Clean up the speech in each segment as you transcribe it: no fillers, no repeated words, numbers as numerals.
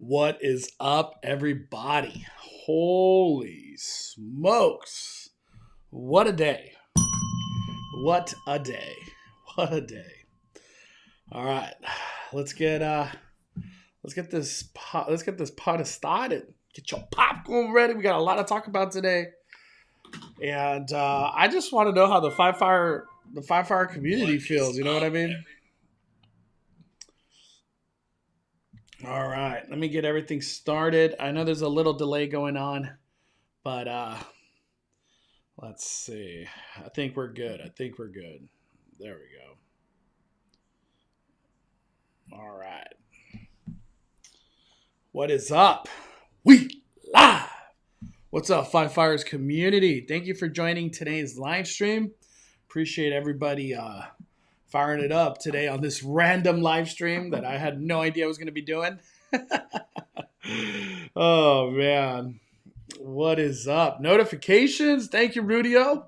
What is up, everybody? Holy smokes. What a day. What a day. What a day. All right. Let's get this pot started. Get your popcorn ready. We got a lot to talk about today. And I just want to know how the five fire community feels, you know what I mean? All right, let me get everything started. I know there's a little delay going on, but let's see. I think we're good. There we go. All right. What is up? We live. What's up, Five Fires community? Thank you for joining today's live stream. Appreciate everybody firing it up today on this random live stream that I had no idea I was going to be doing. Oh, man. What is up? Notifications. Thank you, Rudio.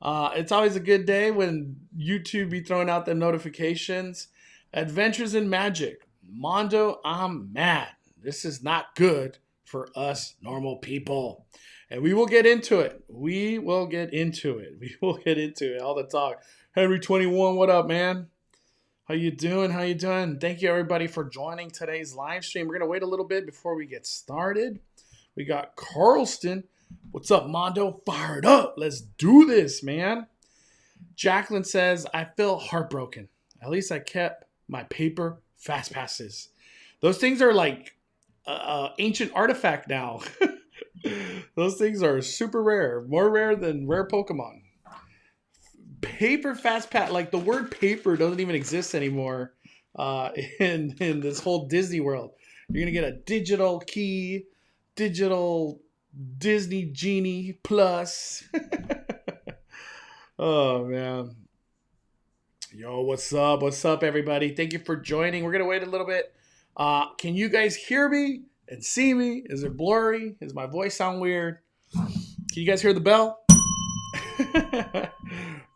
It's always a good day when YouTube be throwing out the notifications. Adventures in Magic. Mondo, I'm mad. This is not good for us normal people. And we will get into it. We will get into it. All the talk. Henry 21, what up, man? How you doing? Thank you, everybody, for joining today's live stream. We're going to wait a little bit before we get started. We got Carlston. What's up, Mondo? Fired up. Let's do this, man. Jacqueline says, I feel heartbroken. At least I kept my paper fast passes. Those things are like ancient artifact now. Those things are super rare. More rare than rare Pokemon. Paper fast pass, like the word paper doesn't even exist anymore in this whole Disney world. You're gonna get a digital key, digital Disney Genie Plus. Oh man. Yo, what's up everybody? Thank you for joining. We're gonna wait a little bit. Can you guys hear me and see me? Is it blurry? Does my voice sound weird? Can you guys hear the bell?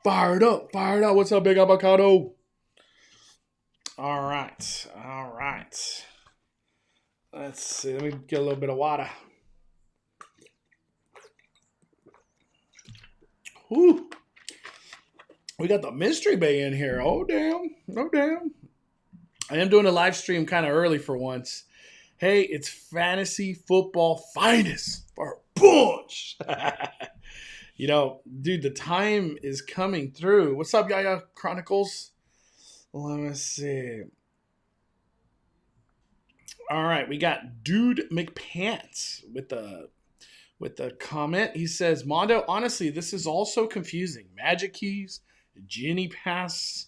Fired up. What's up, Big Avocado? All right. Let's see. Let me get a little bit of water. Whew. We got the mystery bay in here. Oh, damn. I am doing a live stream kind of early for once. Hey, it's fantasy football finest for a bunch. You know, dude, the time is coming through. What's up, Yaya Chronicles? Let me see. All right, we got Dude McPants with the comment. He says, Mondo, honestly, this is all so confusing. Magic keys, Genie pass,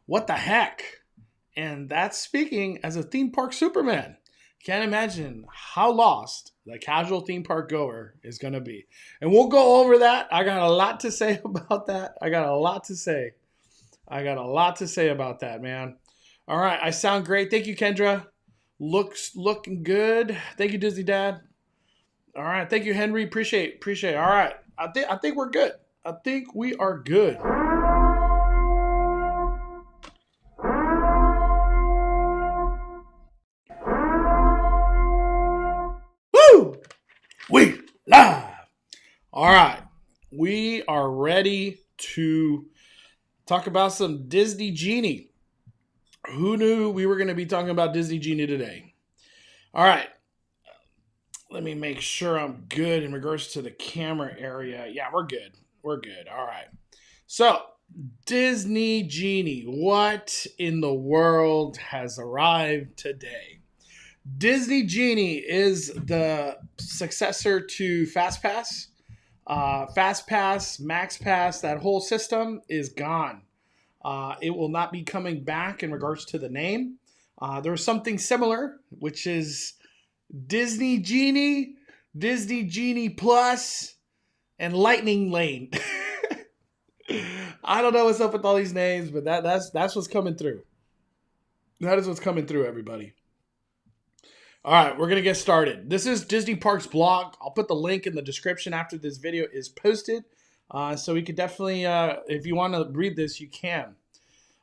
what the heck? And that's speaking as a theme park Superman. Can't imagine how lost the casual theme park goer is going to be. And we'll go over that. I got a lot to say about that. I got a lot to say about that, man. All right. I sound great. Thank you, Kendra. Looking good. Thank you, Disney Dad. All right. Thank you, Henry. Appreciate it. All right. I think we're good. I think we are good. We live. All right. We are ready to talk about some Disney Genie. Who knew we were going to be talking about Disney Genie today? All right. Let me make sure I'm good in regards to the camera area. Yeah, we're good. All right. So, Disney Genie. What in the world has arrived today? Disney Genie is the successor to FastPass. FastPass, MaxPass, that whole system is gone. It will not be coming back in regards to the name. There's something similar, which is Disney Genie, Disney Genie Plus, and Lightning Lane. I don't know what's up with all these names, but that's what's coming through. That is what's coming through, everybody. All right, we're going to get started. This is Disney Parks blog. I'll put the link in the description after this video is posted. So we could definitely, if you want to read this, you can.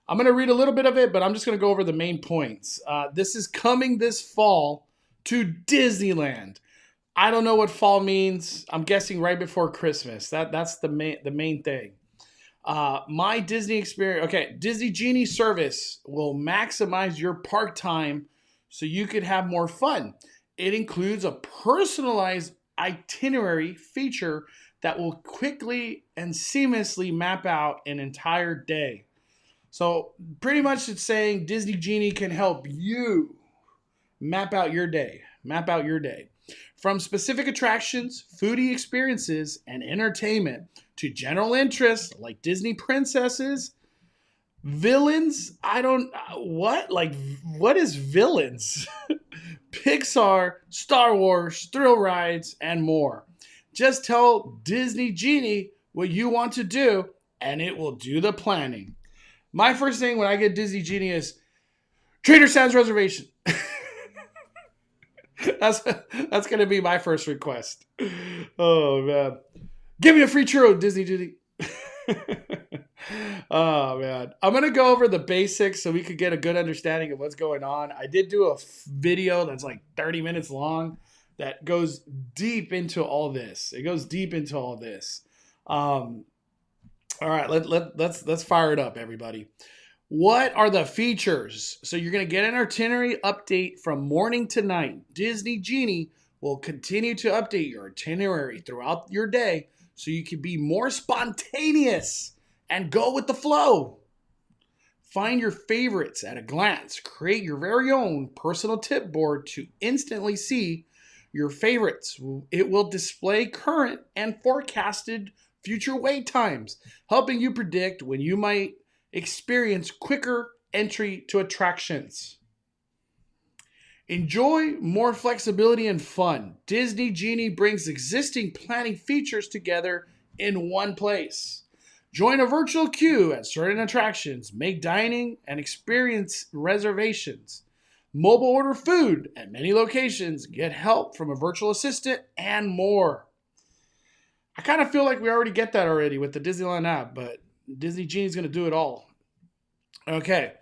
I'm going to read a little bit of it, but I'm just going to go over the main points. This is coming this fall to Disneyland. I don't know what fall means. I'm guessing right before Christmas. That's the main thing. My Disney experience. Okay, Disney Genie service will maximize your park time so you could have more fun. It includes a personalized itinerary feature that will quickly and seamlessly map out an entire day. So pretty much it's saying Disney Genie can help you map out your day. Map out your day. From specific attractions, foodie experiences, and entertainment to general interests like Disney princesses, villains. What is villains? Pixar, Star Wars, thrill rides, and more. Just tell Disney Genie what you want to do, and it will do the planning. My first thing when I get Disney Genie is Trader Sam's reservation. That's going to be my first request. Oh, man. Give me a free churro, Disney Genie. Oh, man. I'm going to go over the basics so we could get a good understanding of what's going on. I did do a video that's like 30 minutes long that goes deep into all this. It goes deep into all this. All right, let's fire it up, everybody. What are the features? So you're going to get an itinerary update from morning to night. Disney Genie will continue to update your itinerary throughout your day so you can be more spontaneous and go with the flow. Find your favorites at a glance. Create your very own personal tip board to instantly see your favorites. It will display current and forecasted future wait times, helping you predict when you might experience quicker entry to attractions. Enjoy more flexibility and fun. Disney Genie brings existing planning features together in one place. Join a virtual queue at certain attractions. Make dining and experience reservations. Mobile order food at many locations. Get help from a virtual assistant and more. I kind of feel like we already get that already with the Disneyland app, but Disney Genie is going to do it all. Okay,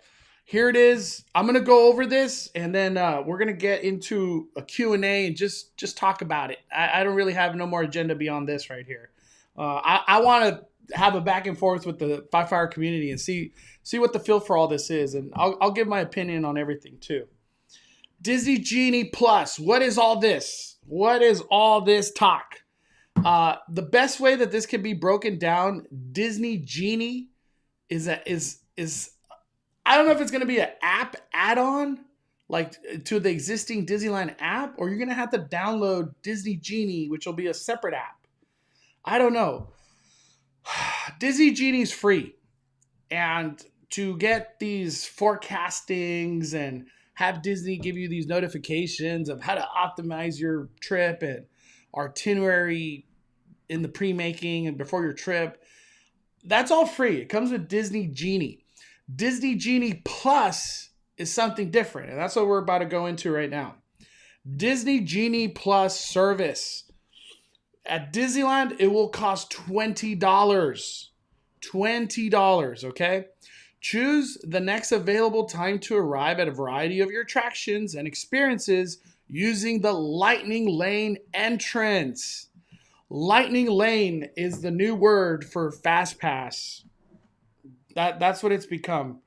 here it is. I'm going to go over this, and then we're going to get into a Q&A and just talk about it. I don't really have no more agenda beyond this right here. I want to have a back and forth with the Five Fire community and see what the feel for all this is, and I'll give my opinion on everything too. Disney Genie Plus. What is all this? What is all this talk? The best way that this can be broken down, Disney Genie is I don't know if it's going to be an app add-on like to the existing Disneyland app, or you're going to have to download Disney Genie, which will be a separate app. I don't know. Disney Genie's free. And to get these forecastings and have Disney give you these notifications of how to optimize your trip and itinerary in the pre-making and before your trip, that's all free. It comes with Disney Genie. Disney Genie Plus is something different, and that's what we're about to go into right now. Disney Genie Plus service. At Disneyland, it will cost $20. $20, okay? Choose the next available time to arrive at a variety of your attractions and experiences using the Lightning Lane entrance. Lightning Lane is the new word for Fast Pass. That's what it's become.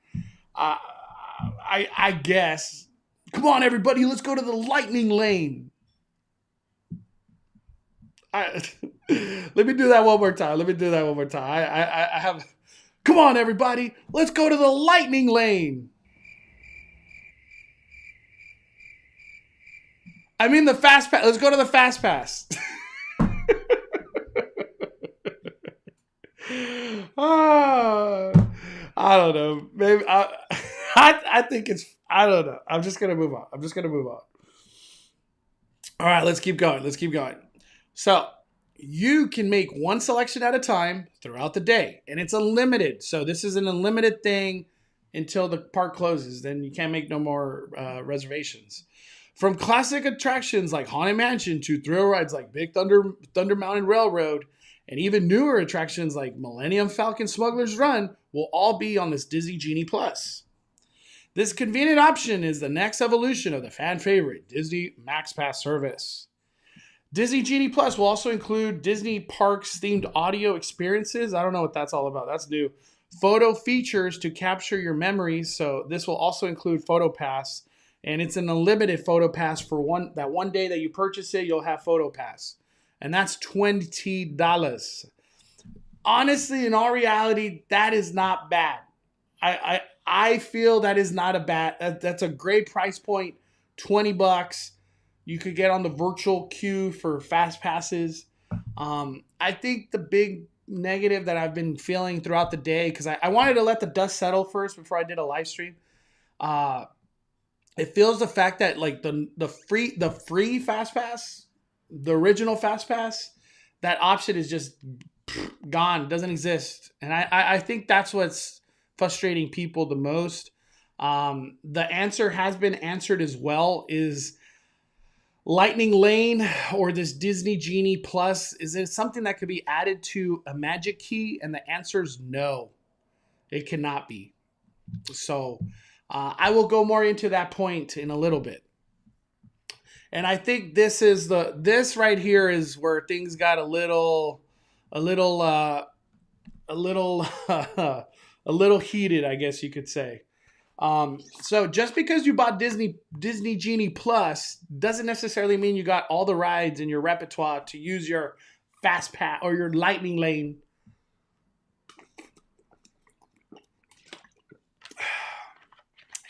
I guess. Come on, everybody, let's go to the Lightning Lane. Let me do that one more time. I have. Come on, everybody, let's go to the Lightning Lane. I mean the Fast Pass. Let's go to the Fast Pass. I don't know. Maybe I think it's. I don't know. I'm just gonna move on. All right, let's keep going. So you can make one selection at a time throughout the day, and it's unlimited. So this is an unlimited thing until the park closes. Then you can't make no more reservations. From classic attractions like Haunted Mansion to thrill rides like Big Thunder Mountain Railroad, and even newer attractions like Millennium Falcon Smuggler's Run will all be on this Disney Genie Plus. This convenient option is the next evolution of the fan favorite Disney Max Pass service. Disney Genie Plus will also include Disney Parks themed audio experiences. I don't know what that's all about. That's new. Photo features to capture your memories. So this will also include Photo Pass, and it's an unlimited Photo Pass for one day that you purchase it. You'll have Photo Pass, and that's $20. Honestly, in all reality, that is not bad. I feel that is not a bad. That's a great price point. $20. You could get on the virtual queue for fast passes. I think the big negative that I've been feeling throughout the day, because I wanted to let the dust settle first before I did a live stream. It feels the fact that like the free fast pass, the original fast pass, that option is just gone, doesn't exist, and I think that's what's frustrating people the most. The answer has been answered as well. Is Lightning Lane or this Disney Genie Plus, is it something that could be added to a Magic Key? And the answer is no, it cannot be. So I will go more into that point in a little bit. And I think this right here is where things got a little heated, I guess you could say. So just because you bought Disney Genie Plus doesn't necessarily mean you got all the rides in your repertoire to use your Fast Pass or your Lightning Lane.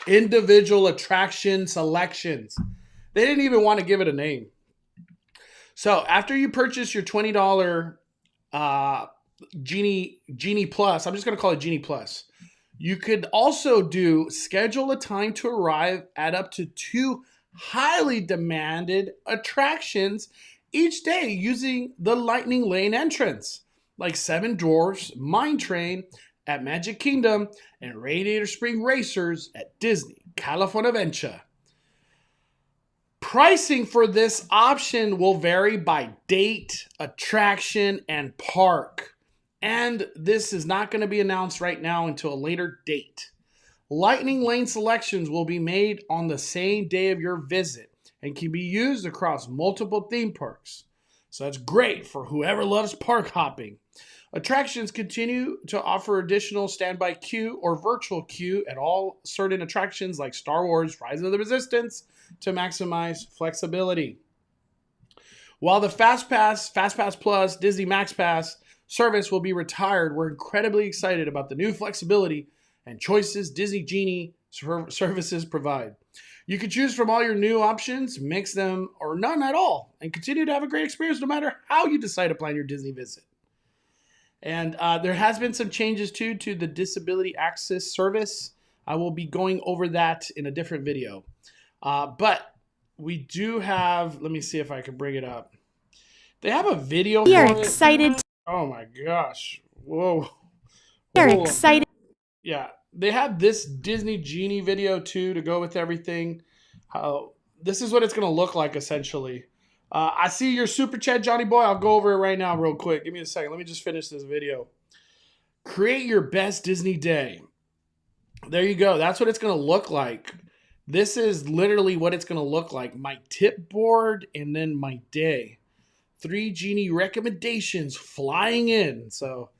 Individual attraction selections. They didn't even want to give it a name. So after you purchase your $20 Genie Plus, I'm just going to call it Genie Plus. You could also do schedule a time to arrive at up to 2 highly demanded attractions each day using the Lightning Lane entrance, like 7 Dwarfs, Mine Train at Magic Kingdom, and Radiator Spring Racers at Disney California Adventure. Pricing for this option will vary by date, attraction, and park. And this is not going to be announced right now until a later date. Lightning Lane selections will be made on the same day of your visit and can be used across multiple theme parks. So that's great for whoever loves park hopping. Attractions continue to offer additional standby queue or virtual queue at all certain attractions like Star Wars Rise of the Resistance to maximize flexibility. While the Fast Pass Plus, Disney Max Pass service will be retired, we're incredibly excited about the new flexibility and choices Disney Genie services provide. You can choose from all your new options, mix them or none at all, and continue to have a great experience no matter how you decide to plan your Disney visit. And there has been some changes too to the Disability Access service. I will be going over that in a different video. But we do have, let me see if I can bring it up. They have a video. We are excited. Oh my gosh. Whoa. We are excited. Yeah. They have this Disney Genie video too to go with everything. This is what it's going to look like essentially. I see your super chat, Johnny Boy. I'll go over it right now real quick. Give me a second. Let me just finish this video. Create your best Disney day. There you go. That's what it's going to look like. This is literally what it's going to look like. My tip board and then my day. 3 Genie recommendations flying in. So,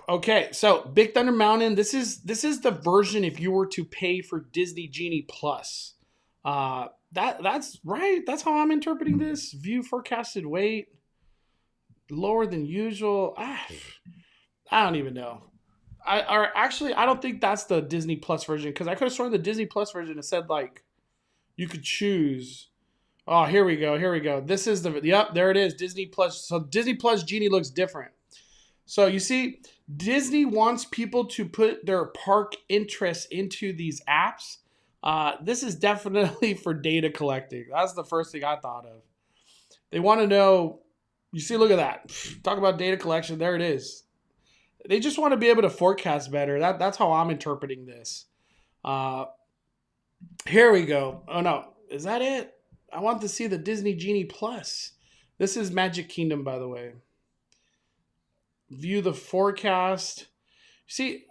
okay. So Big Thunder Mountain. This is the version if you were to pay for Disney Genie Plus. That's right. That's how I'm interpreting this. View forecasted wait lower than usual. I don't even know. I don't think that's the Disney Plus version because I could have sworn the Disney Plus version it said like you could choose. Oh, here we go. This is there it is, Disney Plus. So Disney Plus Genie looks different. So you see, Disney wants people to put their park interests into these apps. This is definitely for data collecting. That's the first thing I thought of. They want to know, you see, look at that. Talk about data collection. There it is. They just want to be able to forecast better. That's how I'm interpreting this. Here we go. Oh, no. Is that it? I want to see the Disney Genie Plus. This is Magic Kingdom, by the way. View the forecast. See,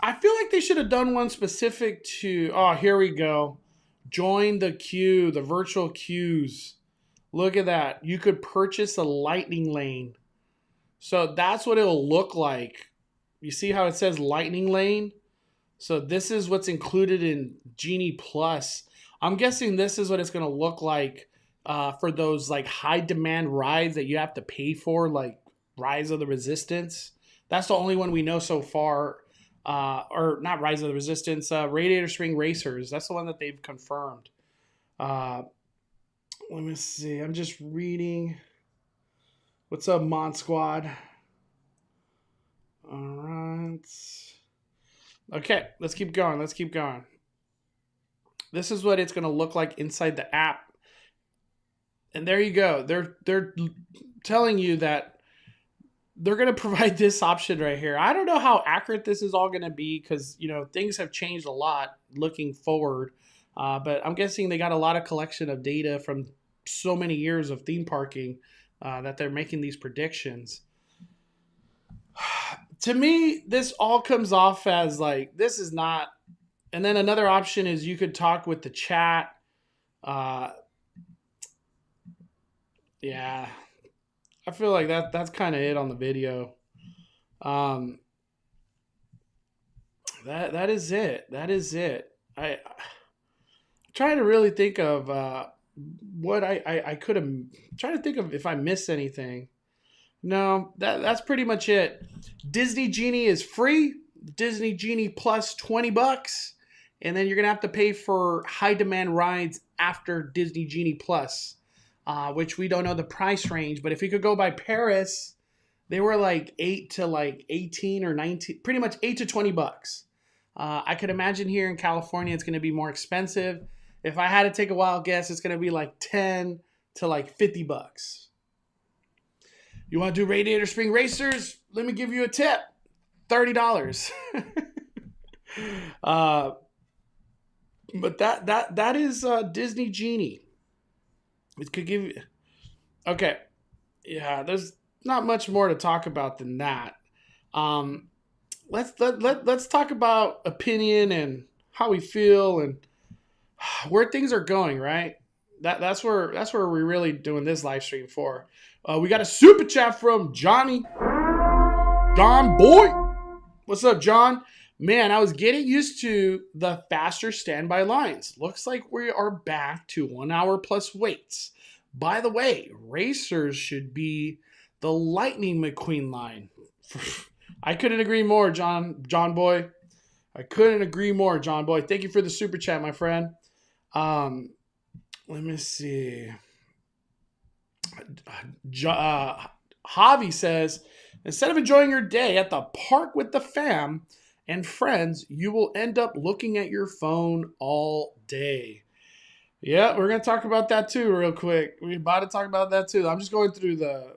I feel like they should have done one specific to, oh, here we go. Join the queue, the virtual queues. Look at that. You could purchase a lightning lane. So that's what it'll look like. You see how it says lightning lane? So this is what's included in Genie Plus. I'm guessing this is what it's going to look like for those like high demand rides that you have to pay for, like Rise of the Resistance. That's the only one we know so far. Or not Rise of the Resistance, Radiator Spring Racers. That's the one that they've confirmed. Let me see. I'm just reading. What's up, Mod Squad? All right. Okay, let's keep going. Let's keep going. This is what it's going to look like inside the app. And there you go. They're telling you that they're going to provide this option right here. I don't know how accurate this is all going to be because, you know, things have changed a lot looking forward. But I'm guessing they got a lot of collection of data from so many years of theme parking that they're making these predictions. To me, this all comes off as like, this is not. And then another option is you could talk with the chat. Yeah. I feel like that's kind of it on the video. That is it. That is it. I trying to really think of what I could have. Trying to think of if I missed anything. No, that's pretty much it. Disney Genie is free. Disney Genie plus $20, and then you're gonna have to pay for high demand rides after Disney Genie Plus, which we don't know the price range. But if you could go by Paris, they were like 8 to like 18 or 19, pretty much 8 to $20. I could imagine here in California it's gonna be more expensive. If I had to take a wild guess, it's gonna be like 10 to like $50. You want to do Radiator Spring Racers? Let me give you a tip. $30. But that is Disney Genie. It could give you. Okay, yeah. There's not much more to talk about than that. Let's talk about opinion and how we feel and where things are going. Right. That's where we're really doing this live stream for. We got a super chat from Johnny. John Boy. What's up, John? Man, I was getting used to the faster standby lines. Looks like we are back to 1 hour plus waits. By the way, racers should be the Lightning McQueen line. I couldn't agree more, John Boy. I couldn't agree more, John Boy. Thank you for the super chat, my friend. Let me see. Javi says, instead of enjoying your day at the park with the fam and friends, you will end up looking at your phone all day. Yeah, we're going to talk about that too real quick. We're about to talk about that too. I'm just going through let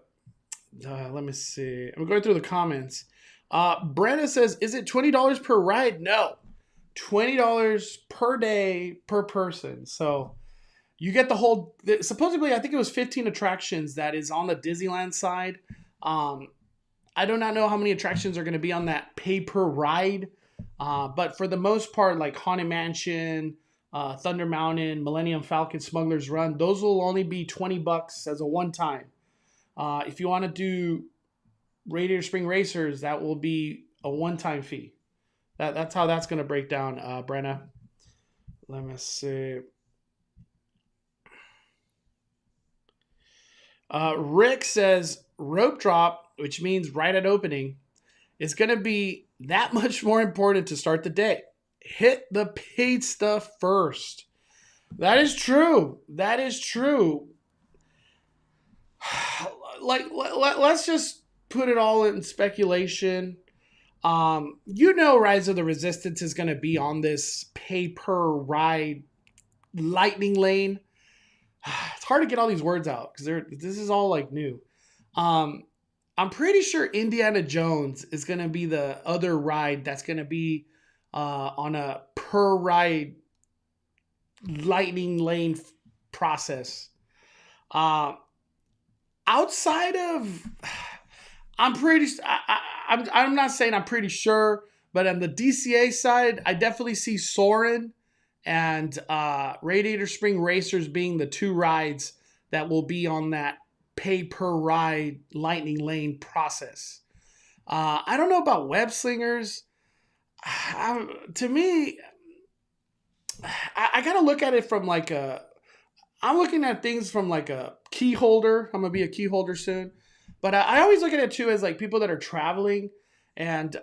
me see. I'm going through the comments. Brenda says, is it $20 per ride? No. $20 per day per person. So you get the whole, supposedly, I think it was 15 attractions that is on the Disneyland side. I do not know how many attractions are going to be on that pay per ride. But for the most part, like Haunted Mansion, Thunder Mountain, Millennium Falcon, Smuggler's Run, those will only be $20 as a one time. If you want to do Radiator Spring Racers, that will be a one-time fee. That's how that's going to break down, Brenna. Let me see. Rick says rope drop, which means right at opening, is going to be that much more important to start the day. Hit the paid stuff first. That is true. That is true. Like, let's just put it all in speculation. Rise of the Resistance is going to be on this pay per ride lightning lane. It's hard to get all these words out because this is all like new. I'm pretty sure Indiana Jones is going to be the other ride that's going to be on a per ride lightning lane process. Outside of, I'm not saying I'm pretty sure, But on the DCA side, I definitely see Soarin' and Radiator Spring Racers being the two rides that will be on that pay per ride lightning lane process. I don't know about web slingers. To me, I got to look at it from like I'm looking at things from like a key holder. I'm going to be a key holder soon. But I always look at it too as like people that are traveling. And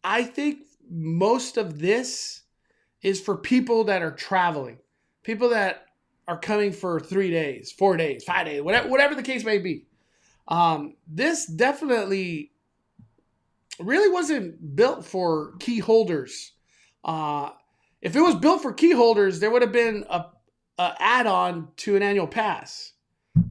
I think most of this is for people that are traveling. People that are coming for 3 days, 4 days, 5 days, whatever the case may be. This definitely really wasn't built for key holders. If it was built for key holders, there would have been a add-on to an annual pass.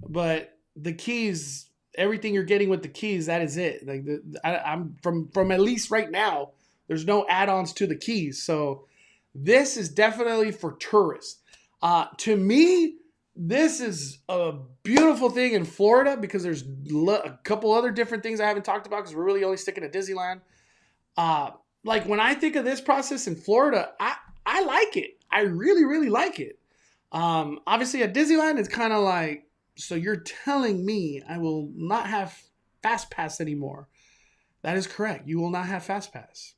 But the keys, everything you're getting with the keys, that is it. Like I'm from at least right now, there's no add-ons to the keys. So this is definitely for tourists. To me, this is a beautiful thing in Florida because there's a couple other different things I haven't talked about because we're really only sticking to Disneyland. Like when I think of this process in Florida, I like it. I really, really like it. Obviously at Disneyland, it's kind of like, so you're telling me I will not have Fast Pass anymore. That is correct. You will not have Fast Pass.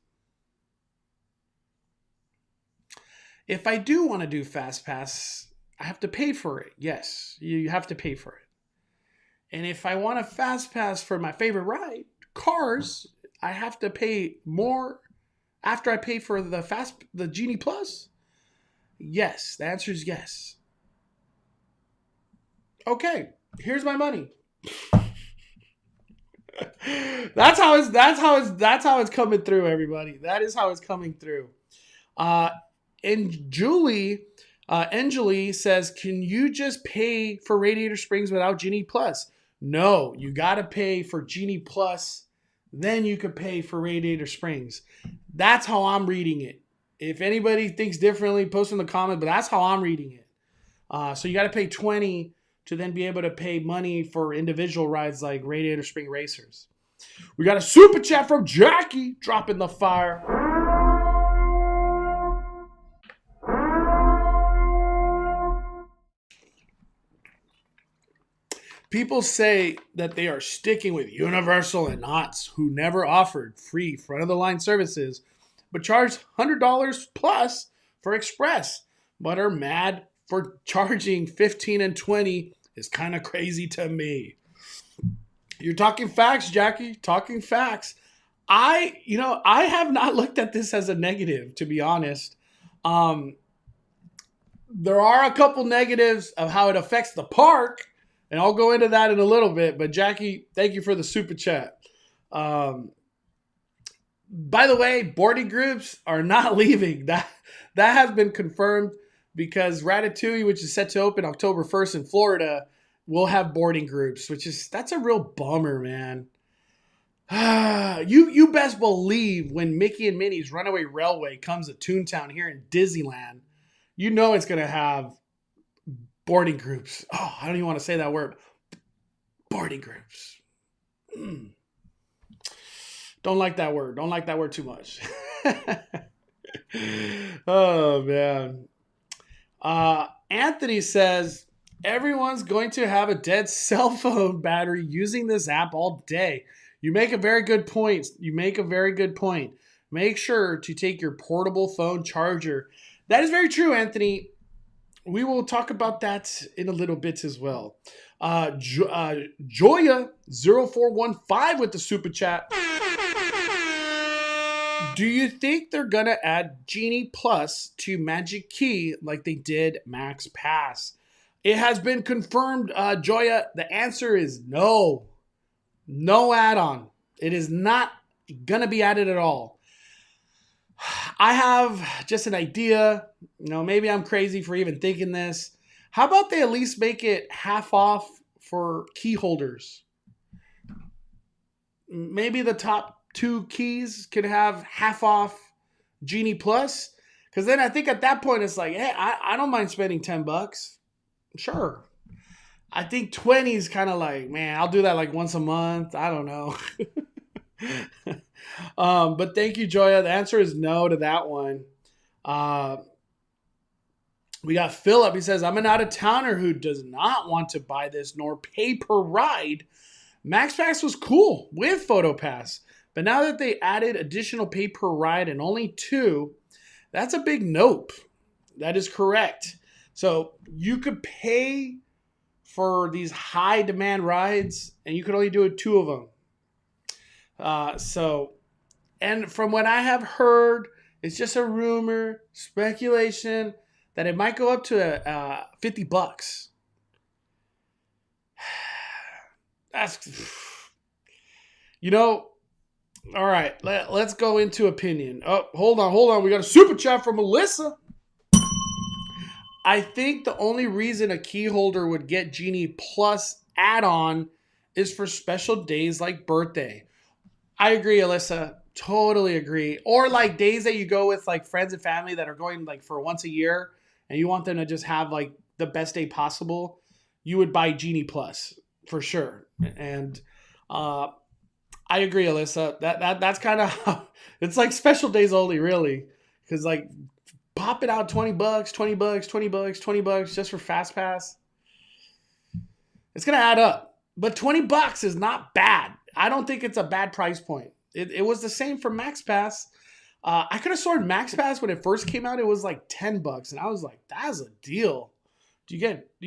If I do want to do Fast Pass, I have to pay for it. Yes, you have to pay for it. And if I want a Fast Pass for my favorite ride, Cars, I have to pay more after I pay for the Genie Plus. Yes, the answer is yes. Okay, here's my money. That's how it's coming through, everybody. That is how it's coming through. And Julie, Anjali says, can you just pay for Radiator Springs without Genie Plus? No, you got to pay for Genie Plus. Then you could pay for Radiator Springs. That's how I'm reading it. If anybody thinks differently, post in the comment, but that's how I'm reading it. So you got to pay $20 to then be able to pay money for individual rides like Radiator Spring Racers. We got a super chat from Jackie dropping the fire. People say that they are sticking with Universal and Knott's, who never offered free front-of-the-line services, but charged $100 plus for Express, but are mad for charging $15 and $20 is kind of crazy to me. You're talking facts, Jackie, talking facts. I have not looked at this as a negative, to be honest. There are a couple negatives of how it affects the park, and I'll go into that in a little bit. But Jackie, thank you for the super chat. By the way, boarding groups are not leaving. That has been confirmed because Ratatouille, which is set to open October 1st in Florida, will have boarding groups, that's a real bummer, man. You best believe when Mickey and Minnie's Runaway Railway comes to Toontown here in Disneyland, you know it's going to have boarding groups. Oh, I don't even want to say that word. Boarding groups. Don't like that word. Don't like that word too much. Oh, man. Anthony says, everyone's going to have a dead cell phone battery using this app all day. You make a very good point. Make sure to take your portable phone charger. That is very true, Anthony. We will talk about that in a little bit as well. Joya0415 with the super chat. Do you think they're going to add Genie Plus to Magic Key like they did Max Pass? It has been confirmed, Joya. The answer is no. No add-on. It is not going to be added at all. I have just an idea. Maybe I'm crazy for even thinking this. How about they at least make it half off for key holders? Maybe the top 2 keys could have half off Genie Plus. Because then I think at that point it's like, hey, I don't mind spending $10. Sure. I think 20 is kind of like, man, I'll do that like once a month. I don't know. But thank you, Joya. The answer is no to that one. We got Philip. He says, I'm an out-of-towner who does not want to buy this nor pay per ride. MaxPass was cool with PhotoPass, but now that they added additional pay per ride and only 2, that's a big nope. That is correct. So you could pay for these high demand rides and you could only do 2 of them. And from what I have heard, it's just a rumor, speculation, that it might go up to $50. That's, all right, let's go into opinion. Oh, hold on. We got a super chat from Melissa. I think the only reason a key holder would get Genie Plus add-on is for special days like birthday. I agree, Alyssa. Totally agree. Or like days that you go with like friends and family that are going like for once a year and you want them to just have like the best day possible, you would buy Genie Plus for sure. And I agree, Alyssa. That's kind of it's like special days only, really. Because like pop it out $20, $20 just for Fast Pass. It's gonna add up. But $20 is not bad. I don't think it's a bad price point. It was the same for Max Pass. I could have sworn Max Pass when it first came out, it was like $10, and I was like, "That's a deal." Do you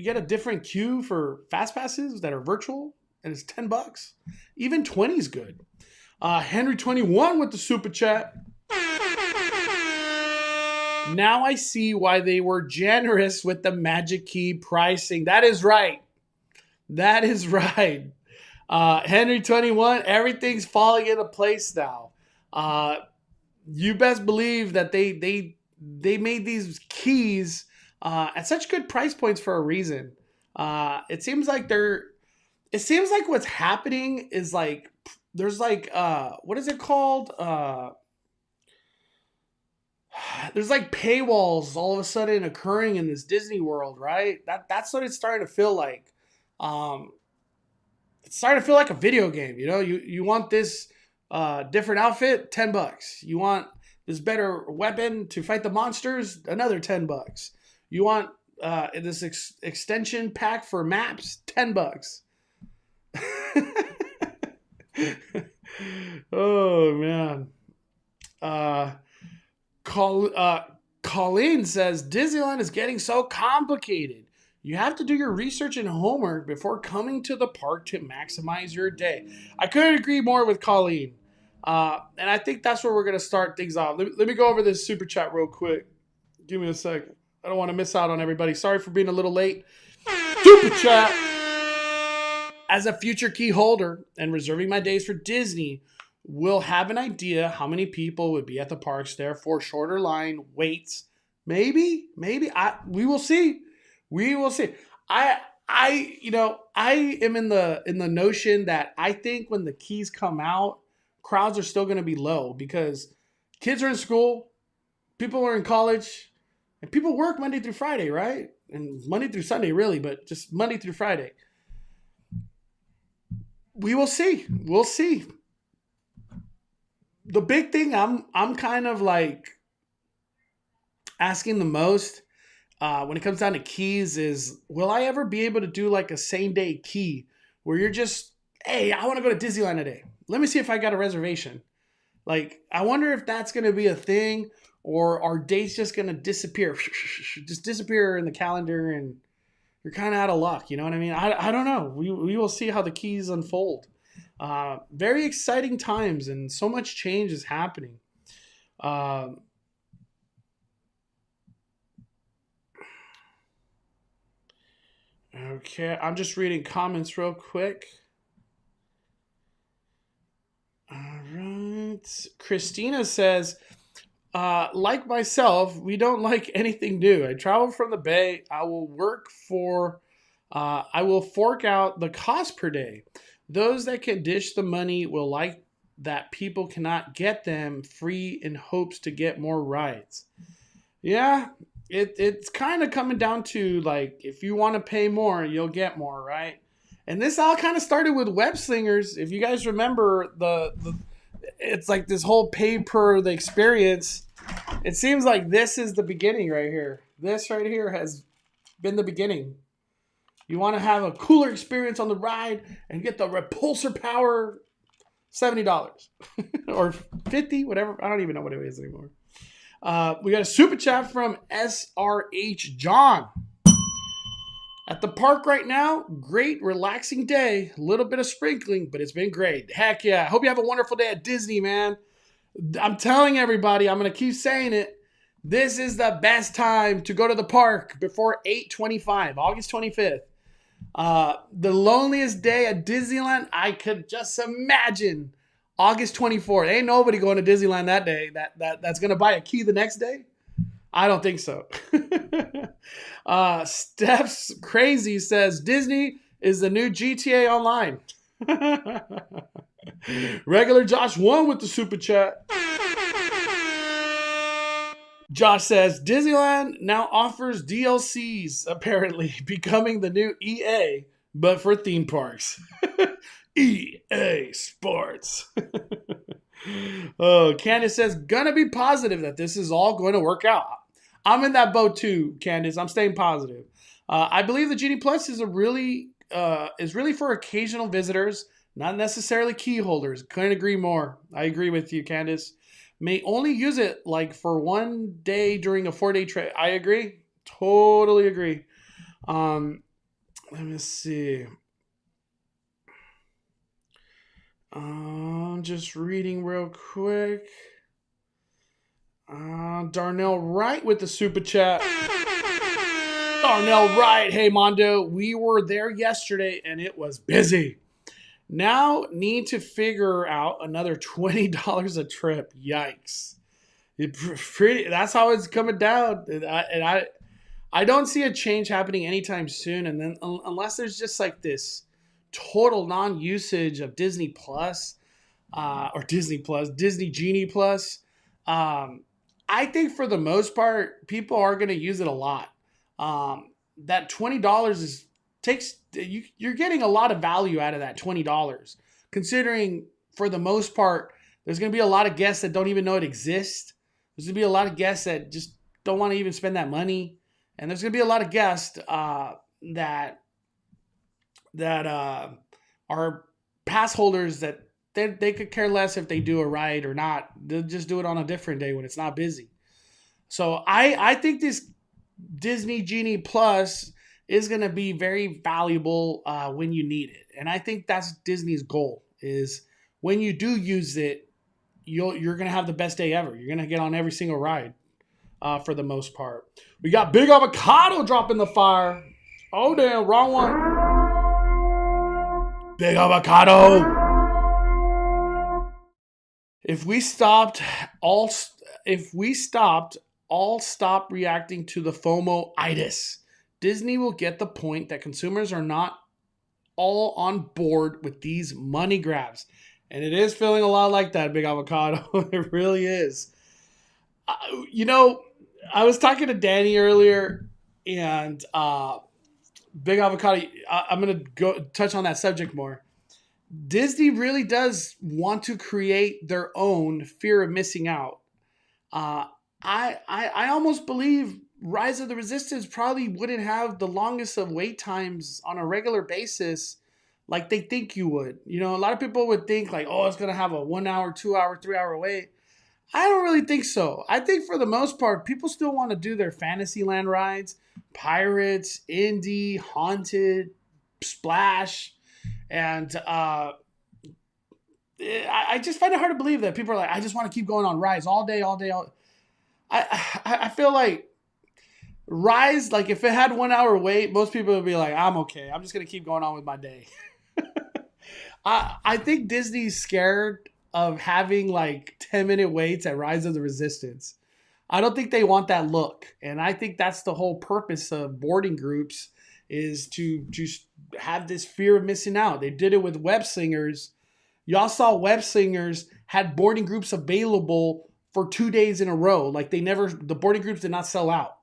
get a different queue for Fast Passes that are virtual, and it's $10? Even 20 is good. Henry 21 with the super chat. Now I see why they were generous with the Magic Key pricing. That is right. Henry 21, everything's falling into place now. You best believe that they made these keys at such good price points for a reason. It seems like what's happening is like there's like what is it called? There's like paywalls all of a sudden occurring in this Disney World, right? That's what it's starting to feel like. It's starting to feel like a video game. You want this different outfit, $10. You want this better weapon to fight the monsters, another $10. You want this extension pack for maps, $10. Oh man. Colleen says Disneyland is getting so complicated. You have to do your research and homework before coming to the park to maximize your day. I couldn't agree more with Colleen. And I think that's where we're going to start things off. Let me go over this super chat real quick. Give me a second. I don't want to miss out on everybody. Sorry for being a little late. Super chat. As a future key holder and reserving my days for Disney, we'll have an idea how many people would be at the parks, therefore shorter line waits. Maybe. We will see. I am in the notion that I think when the keys come out, crowds are still going to be low because kids are in school, people are in college, and people work Monday through Friday, right? And Monday through Sunday, really, but just Monday through Friday. We will see. We'll see. The big thing I'm kind of like asking the most when it comes down to keys is, will I ever be able to do like a same day key where you're just, hey, I want to go to Disneyland today. Let me see if I got a reservation. Like, I wonder if that's going to be a thing, or are dates just going to disappear? Just disappear in the calendar and you're kind of out of luck. You know what I mean? I don't know. We will see how the keys unfold. Very exciting times and so much change is happening. Okay, I'm just reading comments real quick. All right. Christina says, like myself, we don't like anything new. I travel from the Bay. I will fork out the cost per day. Those that can dish the money will like that people cannot get them free in hopes to get more rides. Yeah, it's kind of coming down to like, if you want to pay more, you'll get more, right? And this all kind of started with web slingers. If you guys remember it's like this whole pay per the experience. It seems like this is the beginning right here. This right here has been the beginning. You want to have a cooler experience on the ride and get the repulsor power, $70 or $50, whatever. I don't even know what it is anymore. We got a super chat from SRH John. At the park right now, great relaxing day. A little bit of sprinkling, but it's been great. Heck yeah. Hope you have a wonderful day at Disney, man. I'm telling everybody, I'm going to keep saying it. This is the best time to go to the park before 8/25, August 25th. The loneliest day at Disneyland, I could just imagine August 24th. Ain't nobody going to Disneyland that day that's going to buy a key the next day. I don't think so. Steph's Crazy says Disney is the new GTA Online. Regular Josh won with the super chat. Josh says Disneyland now offers DLCs, apparently becoming the new EA, but for theme parks. EA Sports. Oh, Candace says, gonna be positive that this is all going to work out. I'm in that boat too, Candace. I'm staying positive. I believe the Genie Plus is really for occasional visitors, not necessarily key holders. Couldn't agree more. I agree with you, Candace. May only use it like for one day during a 4-day trip. I agree. Totally agree. Let me see. Just reading real quick. Darnell Wright with the super chat. Darnell Wright. Hey, Mondo. We were there yesterday and it was busy. Now need to figure out another $20 a trip. Yikes. That's how it's coming down. And I don't see a change happening anytime soon. And then unless there's just like this total non-usage of Disney Plus Disney Genie Plus. I think for the most part, people are going to use it a lot. That $20 you're getting a lot of value out of that $20, considering for the most part, there's going to be a lot of guests that don't even know it exists. There's going to be a lot of guests that just don't want to even spend that money. And there's going to be a lot of guests that are pass holders that they could care less if they do a ride or not. They'll just do it on a different day when it's not busy. So I think this Disney Genie Plus is going to be very valuable when you need it. And I think that's Disney's goal, is when you do use it, you're going to have the best day ever. You're going to get on every single ride for the most part. We got Big Avocado dropping the fire. Oh, damn, wrong one. Big Avocado. If we stopped, all stop reacting to the FOMO-itis. Disney will get the point that consumers are not all on board with these money grabs. And it is feeling a lot like that, Big Avocado. It really is. I was talking to Danny earlier, and Big Avocado, I'm going to go touch on that subject more. Disney really does want to create their own fear of missing out. I almost believe Rise of the Resistance probably wouldn't have the longest of wait times on a regular basis like they think you would. A lot of people would think like, oh, it's going to have a 1 hour, 2 hour, 3 hour wait. I don't really think so. I think for the most part, people still want to do their Fantasyland rides, Pirates, Indy, Haunted, Splash. And I just find it hard to believe that people are like, I just want to keep going on rides all day. I feel like Rise, like if it had 1 hour wait, most people would be like, I'm okay. I'm just going to keep going on with my day. I think Disney's scared of having like 10-minute waits at Rise of the Resistance. I don't think they want that look. And I think that's the whole purpose of boarding groups, is to just have this fear of missing out. They did it with Web Slingers. Y'all saw Web Slingers had boarding groups available for 2 days in a row. Like the boarding groups did not sell out.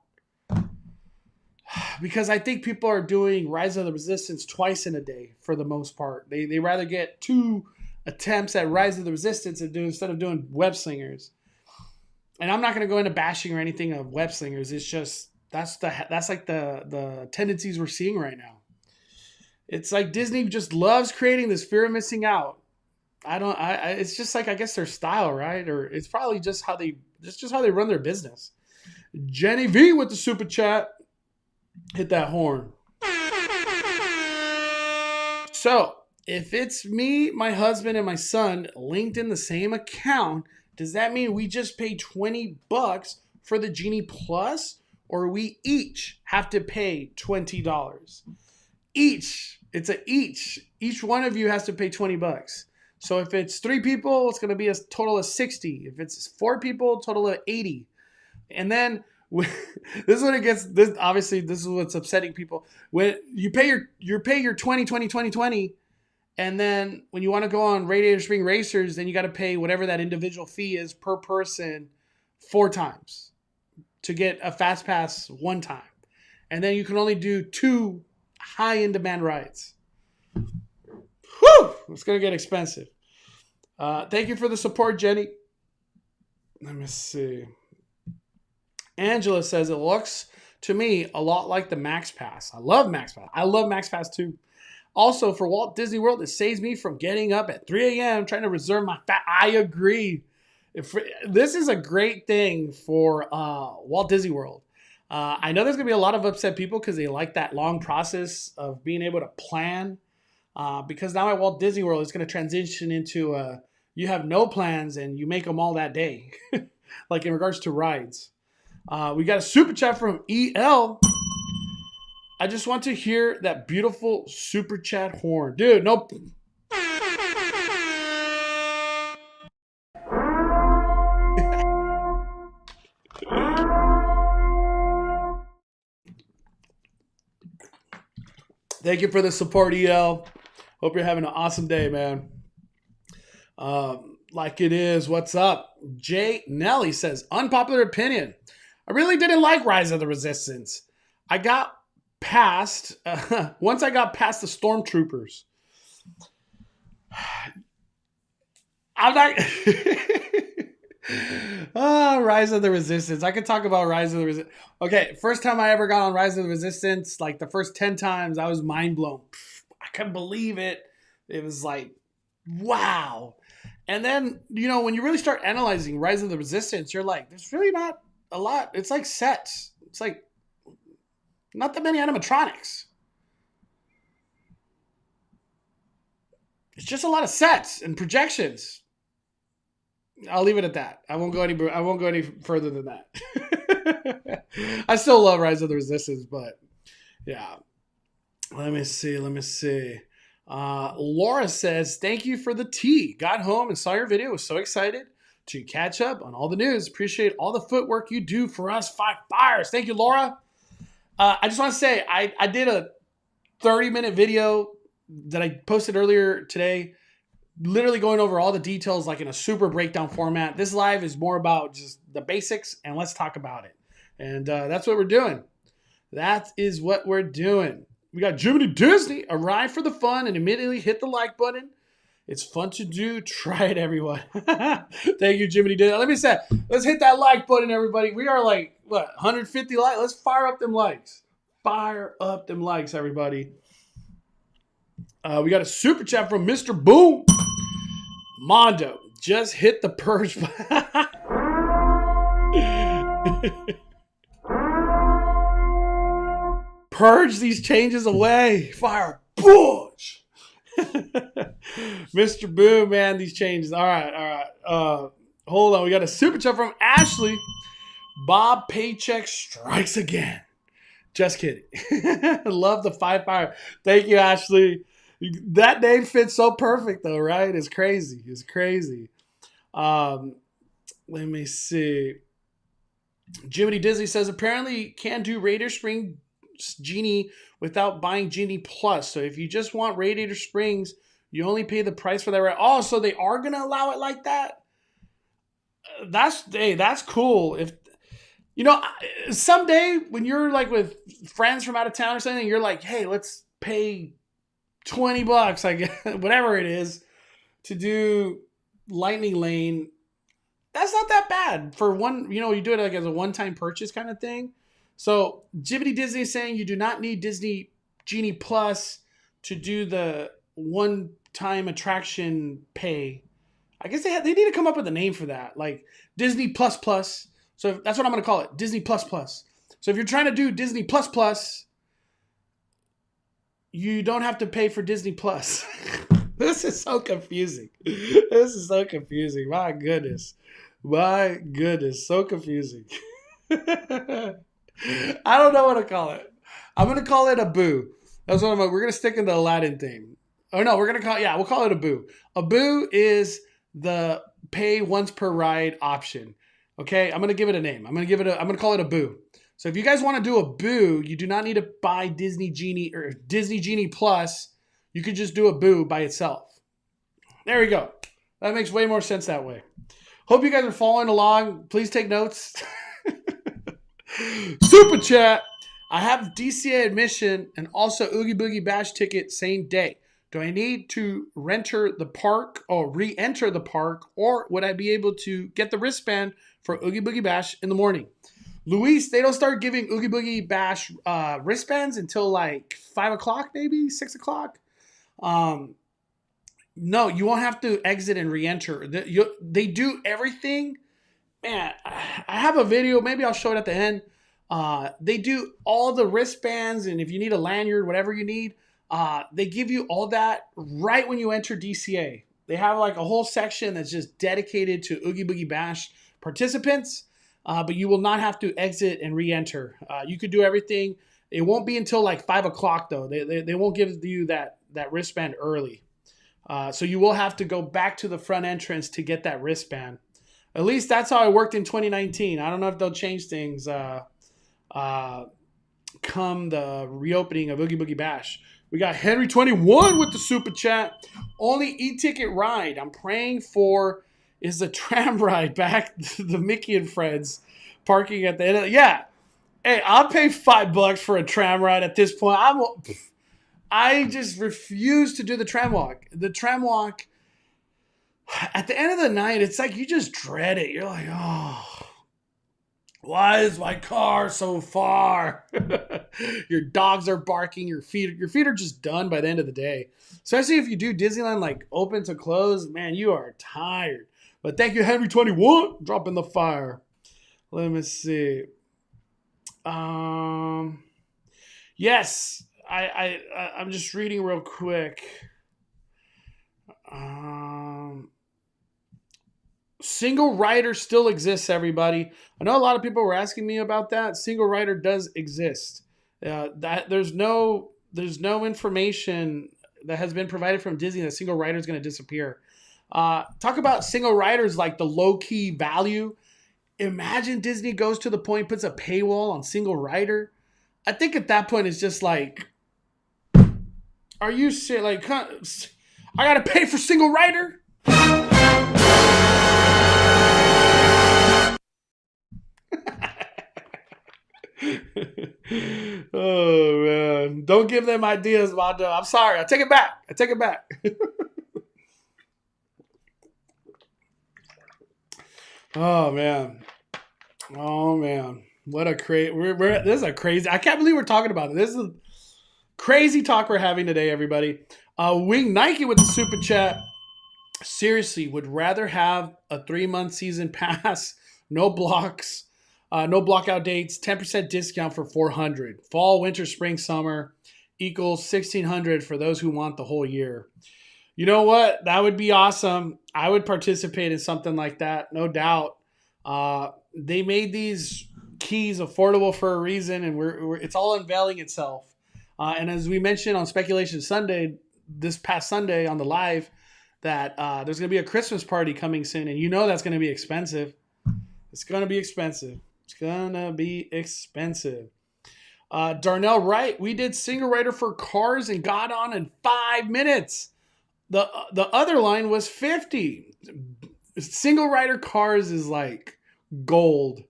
Because I think people are doing Rise of the Resistance twice in a day for the most part. They rather get 2 attempts at Rise of the Resistance instead of doing web slingers. And I'm not going to go into bashing or anything of web slingers. It's just that's like the tendencies we're seeing right now. It's like Disney just loves creating this fear of missing out. It's just like, I guess their style, right? Or it's probably just how they run their business. Jenny V with the super chat. Hit that horn. So, if it's me, my husband, and my son linked in the same account, does that mean we just pay $20 for the Genie Plus? Or we each have to pay $20? Each. It's each one of you has to pay $20. So if it's 3 people, it's going to be a total of 60. If it's 4 people, total of 80. And then this is when it gets this. Obviously, this is what's upsetting people. When you pay your 20, and then when you want to go on Radiator Spring Racers, then you got to pay whatever that individual fee is per person 4 times to get a fast pass 1 time, and then you can only do 2 high in demand rides. Whew! It's gonna get expensive. Thank you for the support, Jenny. Let me see. Angela says it looks to me a lot like the Max Pass. I love Max Pass. I love Max Pass too. Also, for Walt Disney World, it saves me from getting up at 3 a.m. trying to reserve my fat. I agree. This is a great thing for Walt Disney World. I know there's going to be a lot of upset people because they like that long process of being able to plan. Because now at Walt Disney World, it's going to transition into you have no plans and you make them all that day. Like in regards to rides. We got a super chat from EL. I just want to hear that beautiful super chat horn. Dude, nope. Thank you for the support, EL. Hope you're having an awesome day, man. Like it is. What's up? Jay Nelly says, unpopular opinion. I really didn't like Rise of the Resistance. I got past, once I got past the Stormtroopers. I'm not... Rise of the Resistance. I could talk about Rise of the Resistance. Okay, first time I ever got on Rise of the Resistance, like the first 10 times, I was mind blown. I couldn't believe it. It was like, wow. And then, you know, when you really start analyzing Rise of the Resistance, you're like, there's really not a lot. It's like sets. It's like not that many animatronics. It's just a lot of sets and projections. I'll leave it at that. I won't go any further than that. I still love Rise of the Resistance, but yeah. Let me see. Laura says, thank you for the tea. Got home and saw your video. Was so excited to catch up on all the news. Appreciate all the footwork you do for us 5 fires. Thank you, Laura. I just want to say I did a 30-minute video that I posted earlier today, literally going over all the details like in a super breakdown format. This live is more about just the basics and let's talk about it. And that's what we're doing. That is what we're doing. We got Jiminy Disney arrive for the fun and immediately hit the like button. It's fun to do. Try it, everyone. Thank you, Jiminy Disney. Let me say, let's hit that like button, everybody. We are like, 150 likes? Let's fire up them likes. Fire up them likes, everybody. We got a super chat from Mr. Boom. Mondo, just hit the purge button. Purge these changes away. Fire. Push. Mr. Boom, man, these changes. All right. Hold on. We got a super chat from Ashley. Bob Paycheck strikes again. Just kidding. Love the 5 fire. Thank you, Ashley. That name fits so perfect, though, right? It's crazy. Let me see. Jiminy Disney says, apparently can't do Radiator Springs Genie without buying Genie Plus. So if you just want Radiator Springs, you only pay the price for that. Right? Oh, so they are going to allow it like that? That's cool. If you know, someday when you're like with friends from out of town or something, you're like, hey, let's pay $20, I guess, whatever it is. to do Lightning Lane. That's not that bad for one. You do it like as a one-time purchase kind of thing. So Jibbity Disney is saying you do not need Disney Genie Plus to do the one-time attraction pay. I guess they need to come up with a name for that, like Disney Plus Plus. So that's what I'm going to call it, Disney Plus Plus. So if you're trying to do Disney Plus Plus, you don't have to pay for Disney Plus. This is so confusing. This is so confusing. My goodness. My goodness. So confusing. I don't know what to call it. I'm going to call it a boo. That's what we're going to stick in the Aladdin theme. Oh no, we'll call it a boo. A boo is the pay once per ride option. Okay, I'm going to give it a name. I'm going to call it a boo. So if you guys want to do a boo, you do not need to buy Disney Genie or Disney Genie Plus. You could just do a boo by itself. There we go. That makes way more sense that way. Hope you guys are following along. Please take notes. Super chat. I have DCA admission and also Oogie Boogie Bash ticket same day. Do I need to re-enter the park, or would I be able to get the wristband for Oogie Boogie Bash in the morning? Luis, they don't start giving Oogie Boogie Bash wristbands until like 5 o'clock, maybe 6 o'clock. No, you won't have to exit and re-enter. They do everything. Man, I have a video. Maybe I'll show it at the end. They do all the wristbands, and if you need a lanyard, whatever you need, they give you all that right when you enter DCA. They have like a whole section that's just dedicated to Oogie Boogie Bash participants, but you will not have to exit and re-enter. You could do everything. It won't be until like 5 o'clock though. They won't give you that wristband early. So you will have to go back to the front entrance to get that wristband. At least that's how it worked in 2019. I don't know if they'll change things come the reopening of Oogie Boogie Bash. We got Henry21 with the super chat. Only e-ticket ride I'm praying for is the tram ride back to the Mickey and Friends parking at the end of the, yeah. Hey, I'll pay $5 for a tram ride at this point. I just refuse to do the tram walk. The tram walk, at the end of the night, it's like you just dread it. You're like, oh, why is my car so far? Your dogs are barking. Your feet are just done by the end of the day. Especially if you do Disneyland like open to close, man, you are tired. But thank you, Henry21, dropping the fire. Let me see. Yes, I'm just reading real quick. Single rider still exists, everybody. I know a lot of people were asking me about that. Single rider does exist. That there's no information that has been provided from Disney that single rider is going to disappear. Talk about single riders like the low key value. Imagine Disney goes to the point, puts a paywall on single rider. I think at that point it's just like, are you serious? Like, I gotta pay for single rider? Oh man, don't give them ideas, Mondo. I'm sorry. I take it back. Oh man, what a crazy. This is a crazy. I can't believe we're talking about it. This is a crazy talk we're having today, everybody. Wing Nike with the super chat. Seriously, would rather have a 3-month season pass, no blocks, no blockout dates, 10% discount for $400. Fall, winter, spring, summer equals $1,600 for those who want the whole year. You know what? That would be awesome. I would participate in something like that, no doubt. They made these keys affordable for a reason, and it's all unveiling itself. And as we mentioned on Speculation Sunday, this past Sunday on the live, that there's going to be a Christmas party coming soon, and you know that's going to be expensive. It's going to be expensive. Darnell Wright, we did single rider for cars and got on in 5 minutes. The other line was 50. Single rider cars is like gold.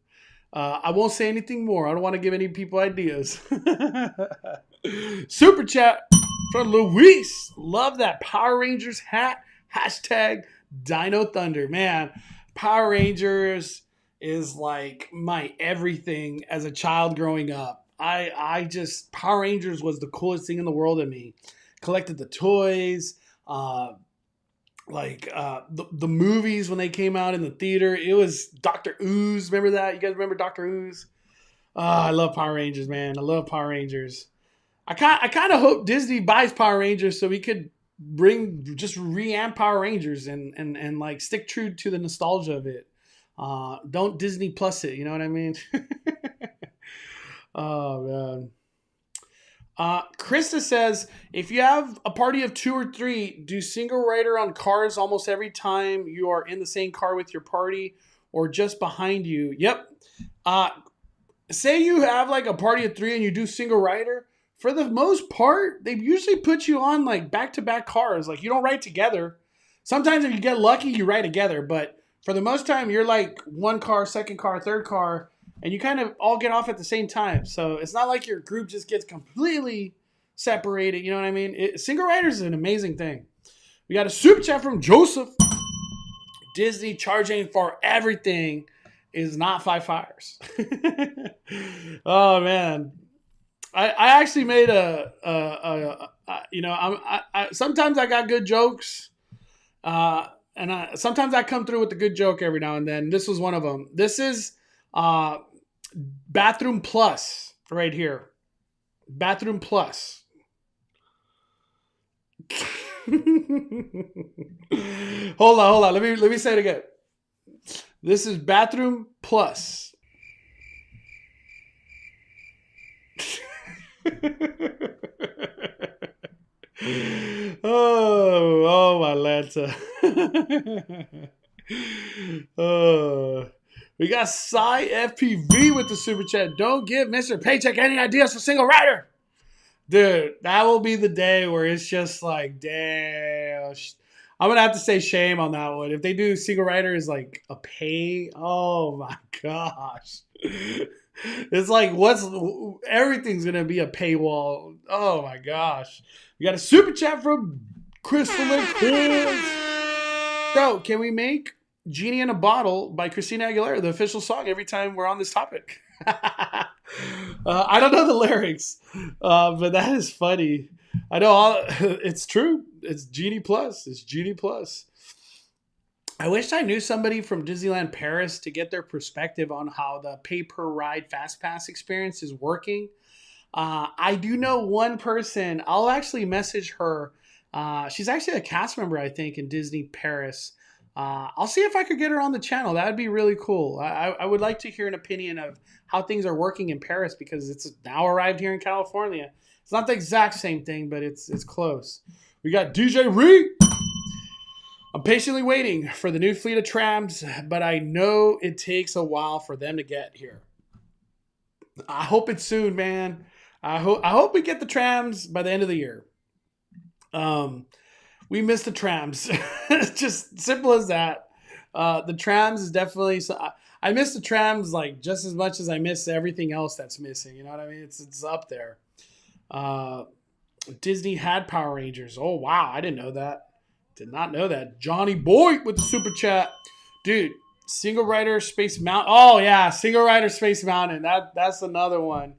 I won't say anything more. I don't want to give any people ideas. Super chat from Luis. Love that Power Rangers hat. Hashtag Dino Thunder. Man, Power Rangers is like my everything as a child growing up. I just, Power Rangers was the coolest thing in the world to me. Collected the toys, the movies when they came out in the theater. It was Dr. Ooze. Remember that? You guys remember Dr. Ooze? I love Power Rangers, man. I love Power Rangers. I kind of hope Disney buys Power Rangers so we could just reamp Power Rangers and like stick true to the nostalgia of it. Don't Disney Plus it, you know what I mean? Oh man. Krista says, if you have a party of 2 or 3, do single rider on cars almost every time you are in the same car with your party or just behind you. Yep. Say you have like a party of 3 and you do single rider. For the most part, they usually put you on like back-to-back cars. Like you don't ride together. Sometimes if you get lucky, you ride together. But for the most time, you're like one car, second car, third car. And you kind of all get off at the same time. So it's not like your group just gets completely separated. You know what I mean? Single riders is an amazing thing. We got a super chat from Joseph. Disney charging for everything is not 5 fires. Oh, man. I actually made sometimes I got good jokes. Sometimes I come through with a good joke every now and then. This was one of them. This is Bathroom Plus right here. Bathroom Plus. Hold on. Let me say it again. This is Bathroom Plus. oh my Lanta. We got Psy FPV with the super chat. Don't give Mr. Paycheck any ideas for single rider. Dude, that will be the day where it's just like, damn. I'm going to have to say shame on that one. If they do single rider is like a pay, oh my gosh. It's like, everything's going to be a paywall. Oh my gosh. We got a super chat from Crystal McCoy. So, can we make Genie in a Bottle by Christina Aguilera the official song every time we're on this topic? I don't know the lyrics, but that is funny. I know it's true. It's Genie Plus. It's Genie Plus. I wish I knew somebody from Disneyland Paris to get their perspective on how the pay-per-ride Fast Pass experience is working. I do know one person. I'll actually message her. She's actually a cast member, I think, in Disney Paris. I'll see if I could get her on the channel. That would be really cool. I would like to hear an opinion of how things are working in Paris because it's now arrived here in California. It's not the exact same thing, but it's close. We got DJ Reed. I'm patiently waiting for the new fleet of trams, but I know it takes a while for them to get here. I hope it's soon, man. I hope we get the trams by the end of the year. We miss the trams. It's just simple as that. The trams is definitely. I miss the trams like just as much as I miss everything else that's missing. You know what I mean? It's up there. Disney had Power Rangers. Oh wow, I didn't know that. Did not know that. Johnny Boy with the super chat, dude. Single Rider Space Mountain. Oh yeah, Single Rider Space Mountain. That's another one.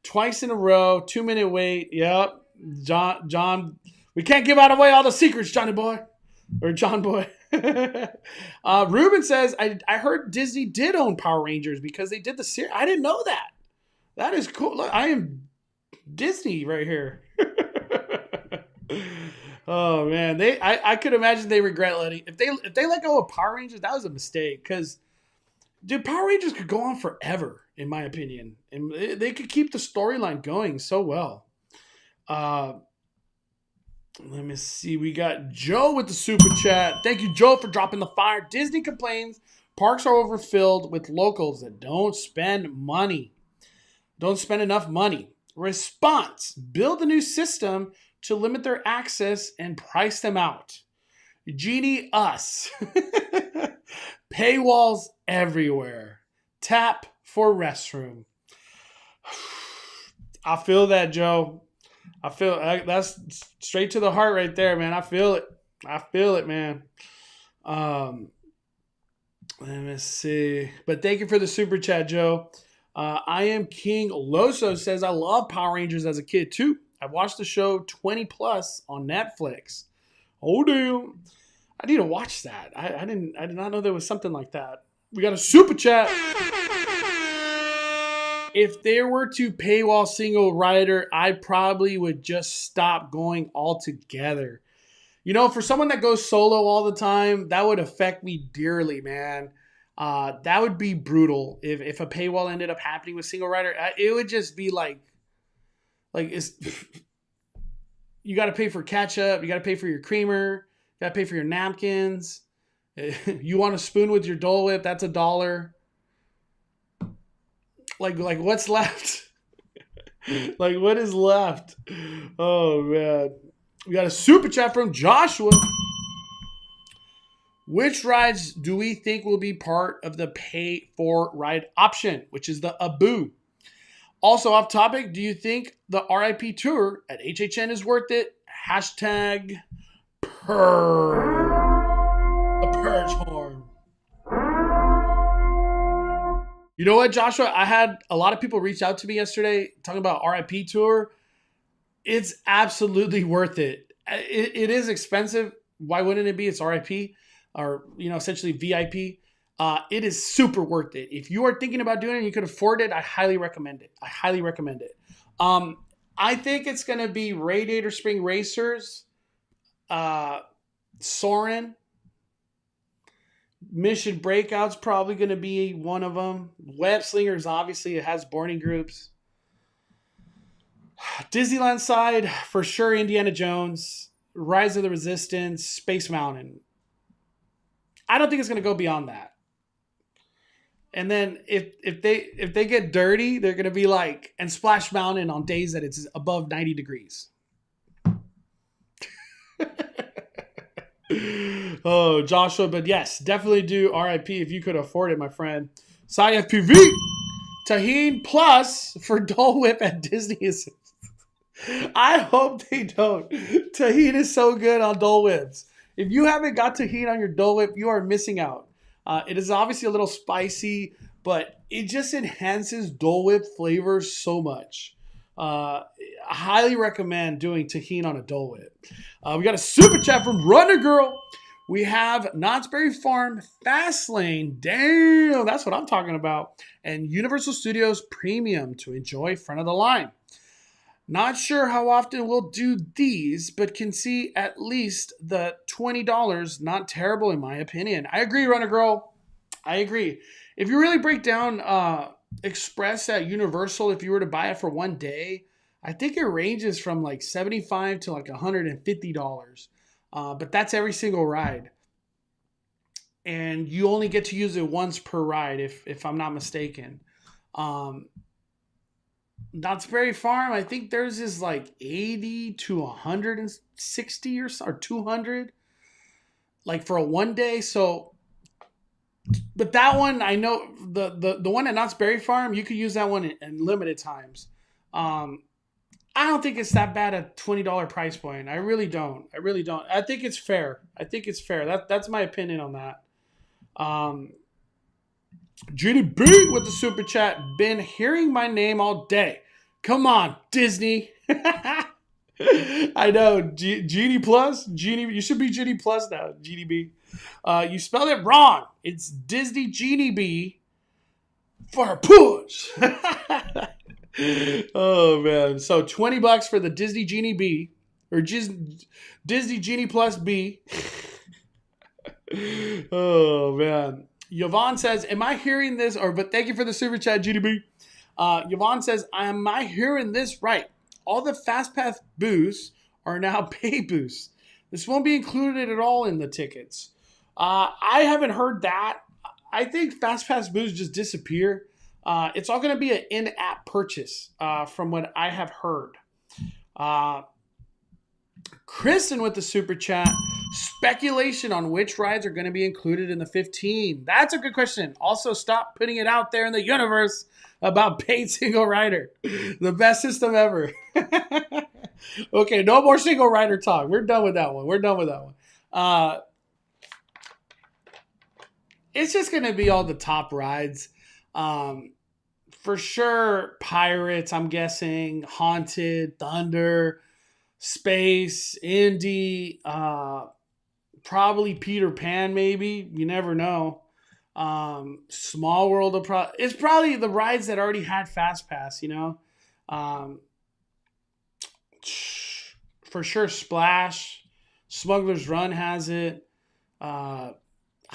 Twice in a row, 2-minute wait. Yep, John. We can't give away all the secrets, Johnny Boy. Or John Boy. Ruben says, I heard Disney did own Power Rangers because they did the series. I didn't know that. That is cool. Look, I am Disney right here. Oh man, I could imagine they regret letting if they let go of Power Rangers. That was a mistake because dude, Power Rangers could go on forever, in my opinion, and they could keep the storyline going so well. Let me see. We got Joe with the super chat. Thank you, Joe, for dropping the fire. Disney complains parks are overfilled with locals that don't spend enough money. Response: build a new system to limit their access and price them out. Genie us. Paywalls everywhere. Tap for restroom. I feel that, Joe. I feel that's straight to the heart right there, man. I feel it. I feel it, man. Let me see. But thank you for the super chat, Joe. I am King Loso says, I love Power Rangers as a kid, too. I watched the show 20 plus on Netflix. Oh, damn. I need to watch that. I did not know there was something like that. We got a super chat. If there were to paywall single rider, I probably would just stop going altogether. You know, for someone that goes solo all the time, that would affect me dearly, man. That would be brutal if a paywall ended up happening with single rider. It would just be like it's you got to pay for ketchup, you got to pay for your creamer, you got to pay for your napkins. You want a spoon with your Dole Whip? That's $1. Like what's left? Like what is left? Oh man. We got a super chat from Joshua. Which rides do we think will be part of the pay for ride option, which is the Abu? Also off topic, do you think the RIP tour at HHN is worth it? Hashtag purge. A purge horn. You know what, Joshua? I had a lot of people reach out to me yesterday talking about RIP tour. It's absolutely worth it. It is expensive. Why wouldn't it be? It's RIP or, essentially VIP. It is super worth it. If you are thinking about doing it and you could afford it, I highly recommend it. I think it's going to be Radiator Spring Racers, Soarin', Mission Breakout's probably going to be one of them. Web Slingers, obviously, it has boarding groups. Disneyland side, for sure, Indiana Jones, Rise of the Resistance, Space Mountain. I don't think it's going to go beyond that. And then if they get dirty, they're going to be like, and Splash Mountain on days that it's above 90 degrees. Oh, Joshua, but yes, definitely do RIP if you could afford it, my friend. Sai FPV, Tahine Plus for Dole Whip at Disney is... I hope they don't. Tahine is so good on Dole Whips. If you haven't got tahine on your Dole Whip, you are missing out. It is obviously a little spicy, but it just enhances Dole Whip flavor so much. I highly recommend doing tahine on a Dole Whip. We got a super chat from Runner Girl. We have Knott's Berry Farm Fastlane. Damn, that's what I'm talking about. And Universal Studios Premium to enjoy front of the line. Not sure how often we'll do these, but can see at least the $20. Not terrible in my opinion. I agree, Runner Girl. I agree. If you really break down Express at Universal, if you were to buy it for one day, I think it ranges from like $75 to like $150. But that's every single ride. And you only get to use it once per ride, if I'm not mistaken. Knott's Berry Farm, I think theirs is like 80 to 160 or 200, like for a one day. So, but that one, I know the one at Knott's Berry Farm, you could use that one in limited times. I don't think it's that bad at $20 price point. I really don't. I think it's fair. That's my opinion on that. Genie B with the super chat. Been hearing my name all day. Come on, Disney. I know. Genie Plus? Genie, you should be Genie Plus now, Genie B. You spelled it wrong. It's Disney Genie B for a push. Oh, man. So $20 for the Disney Genie B. Or Disney Genie Plus B. Oh, man. Yvonne says, am I hearing this? But thank you for the super chat, GDB. Yvonne says, am I hearing this right? All the FastPass booths are now pay booths. This won't be included at all in the tickets. I haven't heard that. I think FastPass booths just disappear. It's all going to be an in-app purchase from what I have heard. Kristen with the super chat. Speculation on which rides are going to be included in the 15. That's a good question. Also, stop putting it out there in the universe about paid single rider. The best system ever. Okay, no more single rider talk. We're done with that one. Uh, it's just going to be all the top rides. For sure, Pirates, I'm guessing, Haunted, Thunder, Space, Indy, probably Peter Pan, maybe. You never know. Small World of it's probably the rides that already had Fast Pass, you know. Um, for sure, Splash, Smuggler's Run has it.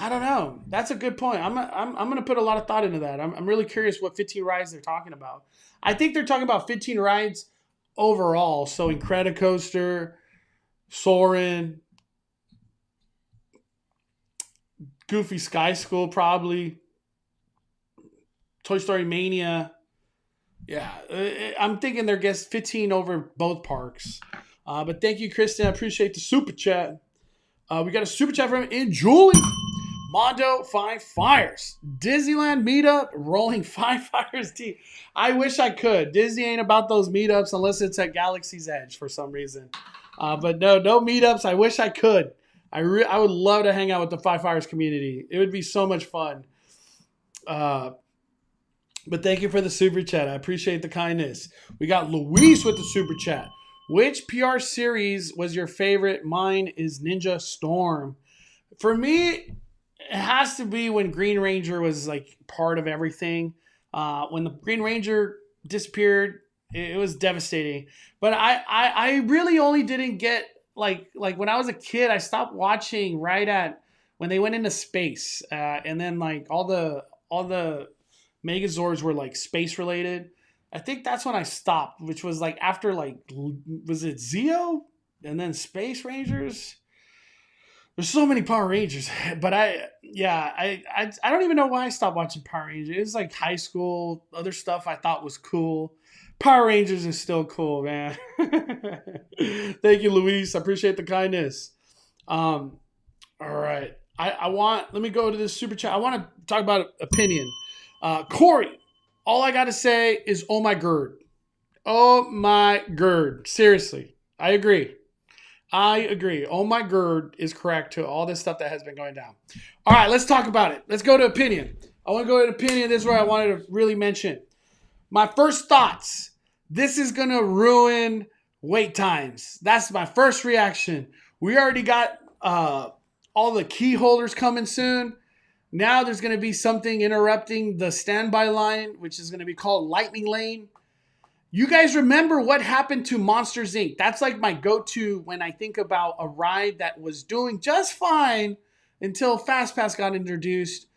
I don't know. That's a good point. I'm going to put a lot of thought into that. I'm really curious what 15 rides they're talking about. I think they're talking about 15 rides overall. So Incredicoaster, Soarin', Goofy Sky School probably, Toy Story Mania. Yeah, I'm thinking they're 15 over both parks. But thank you, Kristen. I appreciate the super chat. We got a super chat from In Julie. Mondo 5 Fires. Disneyland meetup rolling 5 Fires deep. I wish I could. Disney ain't about those meetups unless it's at Galaxy's Edge for some reason. But no meetups. I wish I could. I would love to hang out with the 5 Fires community. It would be so much fun. But thank you for the super chat. I appreciate the kindness. We got Luis with the super chat. Which PR series was your favorite? Mine is Ninja Storm. For me, it has to be when Green Ranger was like part of everything. When the Green Ranger disappeared, it was devastating. But I really only didn't get like when I was a kid, I stopped watching right at when they went into space, and then like all the Megazords were like space related. I think that's when I stopped, which was like after like was it Zeo and then Space Rangers. There's so many Power Rangers, but I don't even know why I stopped watching Power Rangers. It was like high school, other stuff I thought was cool. Power Rangers is still cool, man. Thank you, Luis. I appreciate the kindness. All right. Let me go to this super chat. I want to talk about opinion. Corey, all I got to say is, oh my gird. Oh my gird. Seriously. I agree. Oh my gird is correct to all this stuff that has been going down. All right, let's talk about it. Let's go to opinion. I want to go to opinion. This is where I wanted to really mention. My first thoughts. This is going to ruin wait times. That's my first reaction. We already got all the key holders coming soon. Now there's going to be something interrupting the standby line, which is going to be called Lightning Lane. You guys remember what happened to Monsters, Inc. That's like my go-to when I think about a ride that was doing just fine until FastPass got introduced.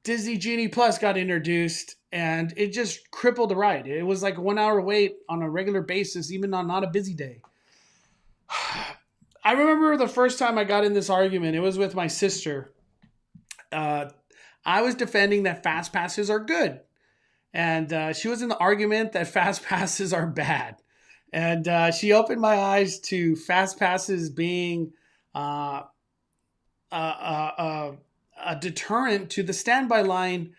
Disney Genie Plus got introduced, and it just crippled the ride. It was like a 1 hour wait on a regular basis, even on not a busy day. I remember the first time I got in this argument, it was with my sister. I was defending that fast passes are good. And she was in the argument that fast passes are bad. And she opened my eyes to fast passes being a deterrent to the standby line.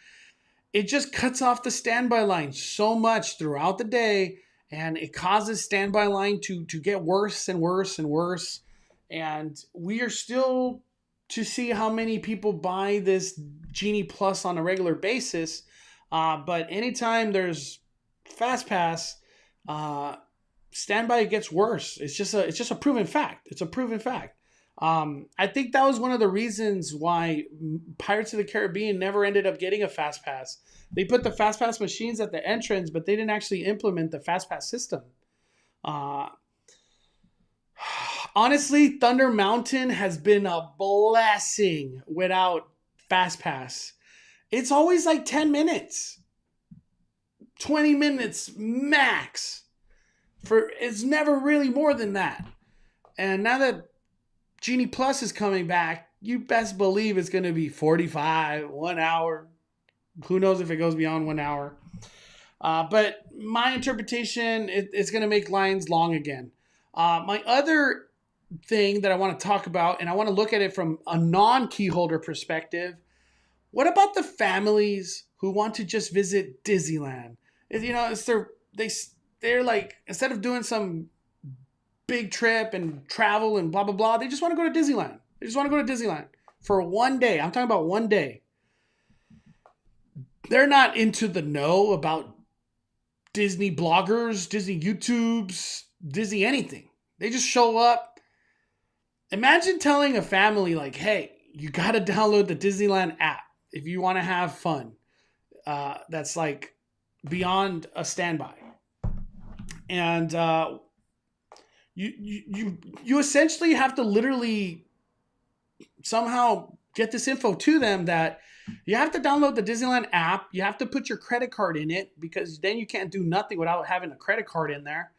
It just cuts off the standby line so much throughout the day. And it causes standby line to get worse and worse and worse. And we are still to see how many people buy this Genie Plus on a regular basis. But anytime there's fast pass, standby gets worse. It's just a proven fact. It's a proven fact. I think that was one of the reasons why Pirates of the Caribbean never ended up getting a fast pass. They put the fast pass machines at the entrance, but they didn't actually implement the fast pass system. Honestly, Thunder Mountain has been a blessing without fast pass. It's always like 10 minutes, 20 minutes max. It's never really more than that. And now that Genie Plus is coming back, you best believe it's going to be 45, 1 hour. Who knows if it goes beyond 1 hour. But my interpretation, it's going to make lines long again. My other thing that I want to talk about, and I want to look at it from a non-key holder perspective. What about the families who want to just visit Disneyland? You know, they're like, instead of doing some big trip and travel and blah, blah, blah. They just want to go to Disneyland. They just want to go to Disneyland for one day. I'm talking about one day. They're not into the know about Disney bloggers, Disney YouTubes, Disney anything. They just show up. Imagine telling a family like, hey, you got to download the Disneyland app if you want to have fun. That's like beyond a standby. And you essentially have to literally somehow get this info to them that you have to download the Disneyland app. You have to put your credit card in it because then you can't do nothing without having a credit card in there.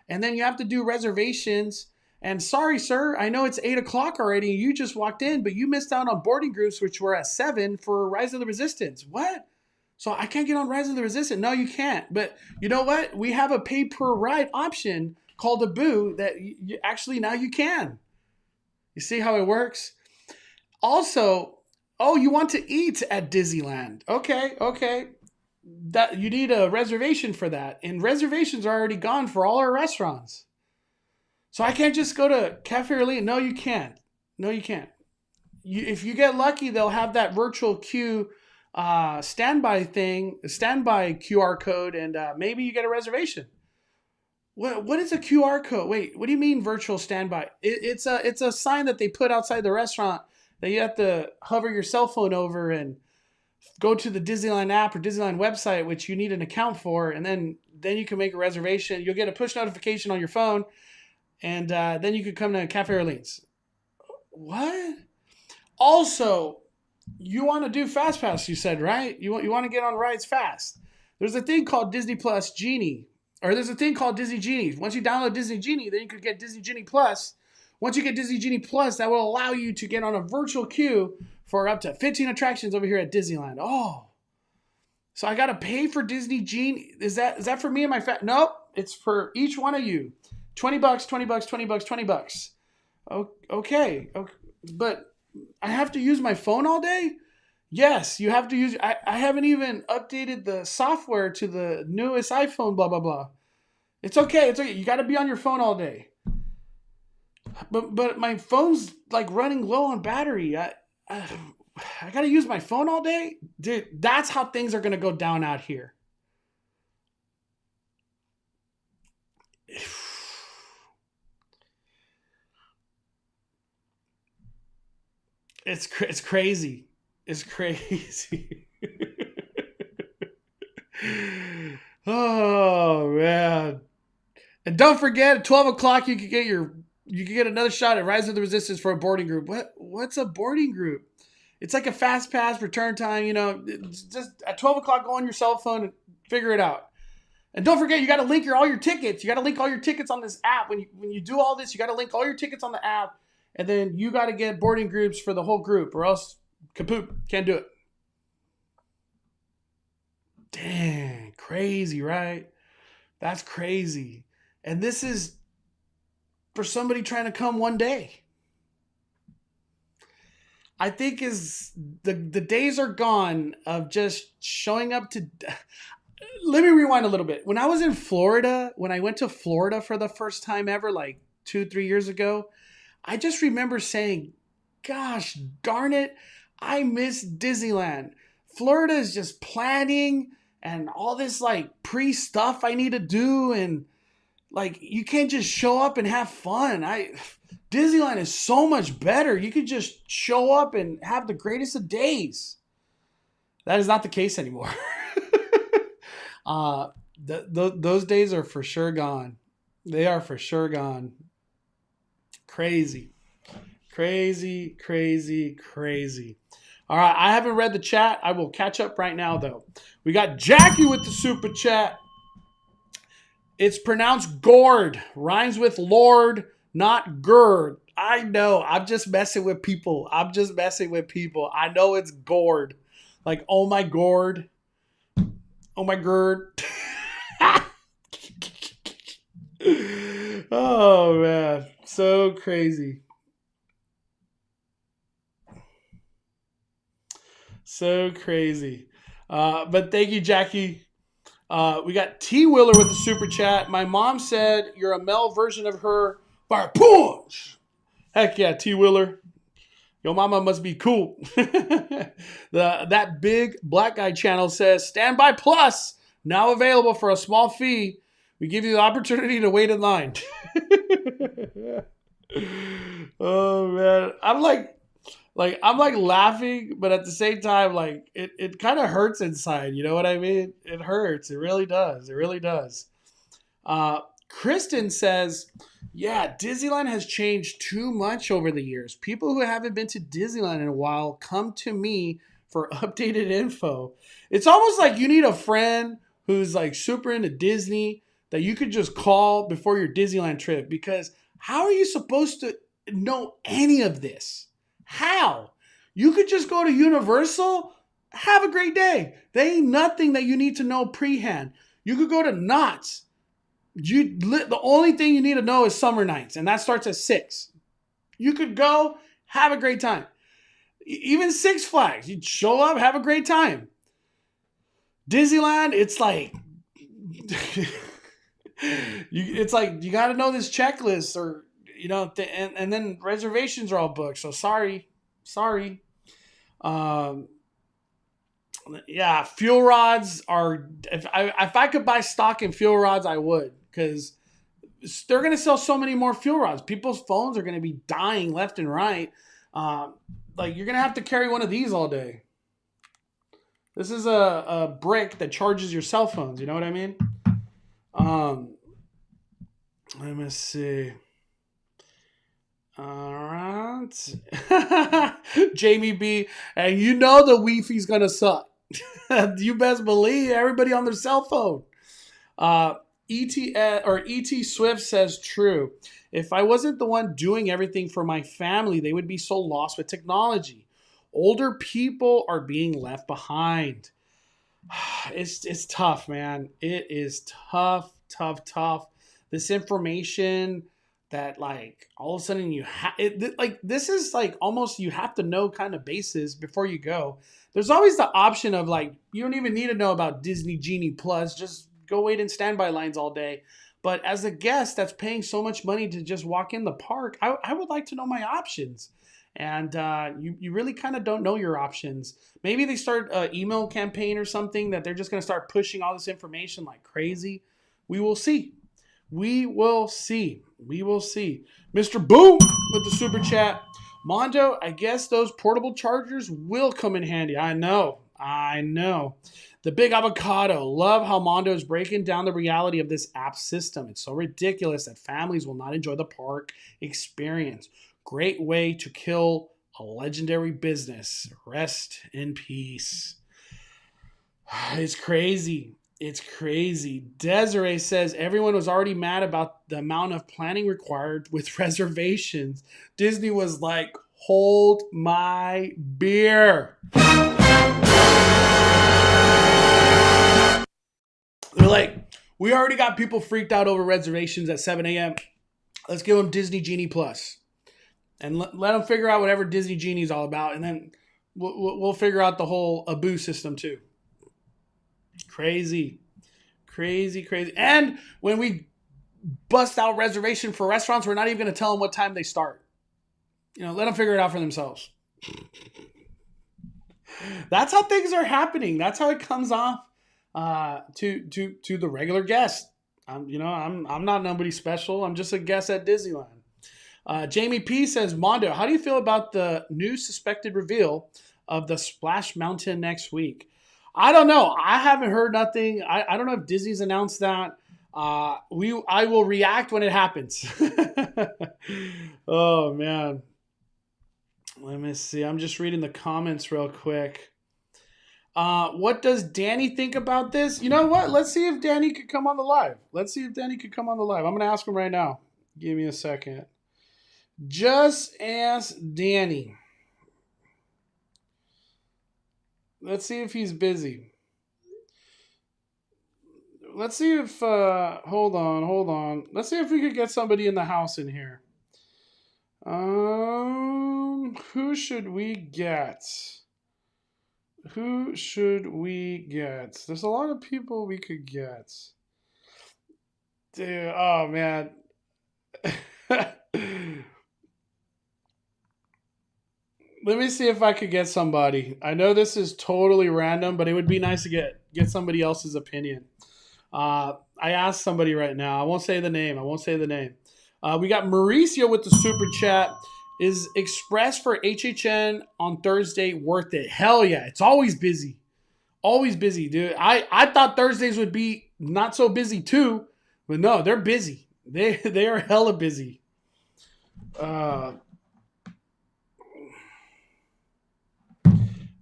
And then you have to do reservations. And sorry, sir, I know it's 8 o'clock already. You just walked in, but you missed out on boarding groups, which were at 7 for Rise of the Resistance. What? So I can't get on Rise of the Resistance. No, you can't. But you know what? We have a pay per ride option called a Boo that you actually now you can. You see how it works? Also, oh, you want to eat at Disneyland. Okay. That you need a reservation for that. And reservations are already gone for all our restaurants. So I can't just go to Cafe Orleans. No, you can't. If you get lucky, they'll have that virtual queue standby QR code, and maybe you get a reservation. What is a QR code? Wait, what do you mean virtual standby? It's a sign that they put outside the restaurant that you have to hover your cell phone over and go to the Disneyland app or Disneyland website, which you need an account for, and then you can make a reservation. You'll get a push notification on your phone, and then you can come to Cafe Orleans. What? Also, you want to do Fast Pass, you said, right? You want to get on rides fast. There's a thing called Disney Plus Genie, or there's a thing called Disney Genie. Once you download Disney Genie, then you could get Disney Genie Plus. Once you get Disney Genie Plus, that will allow you to get on a virtual queue for up to 15 attractions over here at Disneyland. Oh, so I got to pay for Disney Genie. Is that for me and my family? Nope, it's for each one of you. $20, $20, $20, $20. Okay, but I have to use my phone all day? Yes, you have to use. I haven't even updated the software to the newest iPhone, blah, blah, blah. It's okay. You got to be on your phone all day. But my phone's like running low on battery. I got to use my phone all day? Dude, that's how things are going to go down out here. It's crazy. It's crazy. Oh man! And don't forget, at 12 o'clock you can get another shot at Rise of the Resistance for a boarding group. What's a boarding group? It's like a fast pass return time. You know, it's just at 12 o'clock, go on your cell phone and figure it out. And don't forget, you got to link all your tickets. You got to link all your tickets on this app. When you do all this, you got to link all your tickets on the app. And then you got to get boarding groups for the whole group, or else kaput, can't do it. Dang, crazy, right? That's crazy. And this is for somebody trying to come one day. I think is the days are gone of just showing up to. Let me rewind a little bit. When I was in Florida, when I went to Florida for the first time ever, like 2-3 years ago, I just remember saying, gosh darn it, I miss Disneyland. Florida is just planning and all this like pre-stuff I need to do. And like, you can't just show up and have fun. Disneyland is so much better. You could just show up and have the greatest of days. That is not the case anymore. Those days are for sure gone. They are for sure gone. Crazy. All right, I haven't read the chat. I will catch up right now, though. We got Jackie with the super chat. It's pronounced gourd. Rhymes with Lord, not gird. I know. I'm just messing with people. I know it's gourd. Like, oh my gourd. Oh my gird. Oh, man. So crazy. But thank you, Jackie. We got T Willer with the super chat. My mom said you're a male version of her Fire punch. Heck yeah, T. Willer. Your mama must be cool. That big black guy channel says, Standby Plus, now available for a small fee. We give you the opportunity to wait in line. Oh, man. I'm like laughing, but at the same time, like it kind of hurts inside. You know what I mean? It hurts. It really does. It really does. Kristen says, yeah, Disneyland has changed too much over the years. People who haven't been to Disneyland in a while come to me for updated info. It's almost like you need a friend who's like super into Disney that you could just call before your Disneyland trip, because how are you supposed to know any of this? How? You could just go to Universal, have a great day. There ain't nothing that you need to know pre-hand. You could go to Knott's. The only thing you need to know is Summer Nights, and that starts at 6. You could go, have a great time. Even Six Flags, you'd show up, have a great time. Disneyland, it's like, it's like you got to know this checklist, or you know, and then reservations are all booked. So sorry. Yeah, fuel rods are. If I could buy stock in fuel rods, I would, because they're going to sell so many more fuel rods. People's phones are going to be dying left and right. Like you're going to have to carry one of these all day. This is a brick that charges your cell phones. You know what I mean? Let me see. All right. Jamie B. And you know the Wi-Fi's going to suck. You best believe everybody on their cell phone. ET Swift says true. If I wasn't the one doing everything for my family, they would be so lost with technology. Older people are being left behind. It's tough, man. It is tough. This information that like all of a sudden you have like this is like almost you have to know kind of basis before you go. There's always the option of like you don't even need to know about Disney Genie Plus. Just go wait in standby lines all day. But as a guest that's paying so much money to just walk in the park, I would like to know my options. And you really kind of don't know your options. Maybe they start an email campaign or something that they're just going to start pushing all this information like crazy. We will see. Mr. Boom with the super chat. Mondo, I guess those portable chargers will come in handy. I know. The Big Avocado. Love how Mondo is breaking down the reality of this app system. It's so ridiculous that families will not enjoy the park experience. Great way to kill a legendary business. Rest in peace. It's crazy. Desiree says everyone was already mad about the amount of planning required with reservations. Disney was like, hold my beer. They're like, we already got people freaked out over reservations at 7 a.m. Let's give them Disney Genie Plus. And let them figure out whatever Disney Genie is all about. And then we'll figure out the whole Abu system too. Crazy. And when we bust out reservation for restaurants, we're not even going to tell them what time they start. You know, let them figure it out for themselves. That's how things are happening. That's how it comes off to the regular guest. I'm not nobody special. I'm just a guest at Disneyland. Jamie P says, Mondo, how do you feel about the new suspected reveal of the Splash Mountain next week? I don't know. I haven't heard nothing. I don't know if Disney's announced that. I will react when it happens. Oh, man. Let me see. I'm just reading the comments real quick. What does Danny think about this? You know what? Let's see if Danny could come on the live. I'm going to ask him right now. Give me a second. Just ask Danny. Let's see if he's busy. Let's see if, hold on. Let's see if we could get somebody in the house in here. Who should we get? There's a lot of people we could get. Dude, oh man. Let me see if I could get somebody. I know this is totally random, but it would be nice to get somebody else's opinion. I asked somebody right now. I won't say the name. We got Mauricio with the super chat. Is Express for HHN on Thursday worth it? Hell yeah. It's always busy. Always busy, dude. I thought Thursdays would be not so busy too, but no, they're busy. They are hella busy. All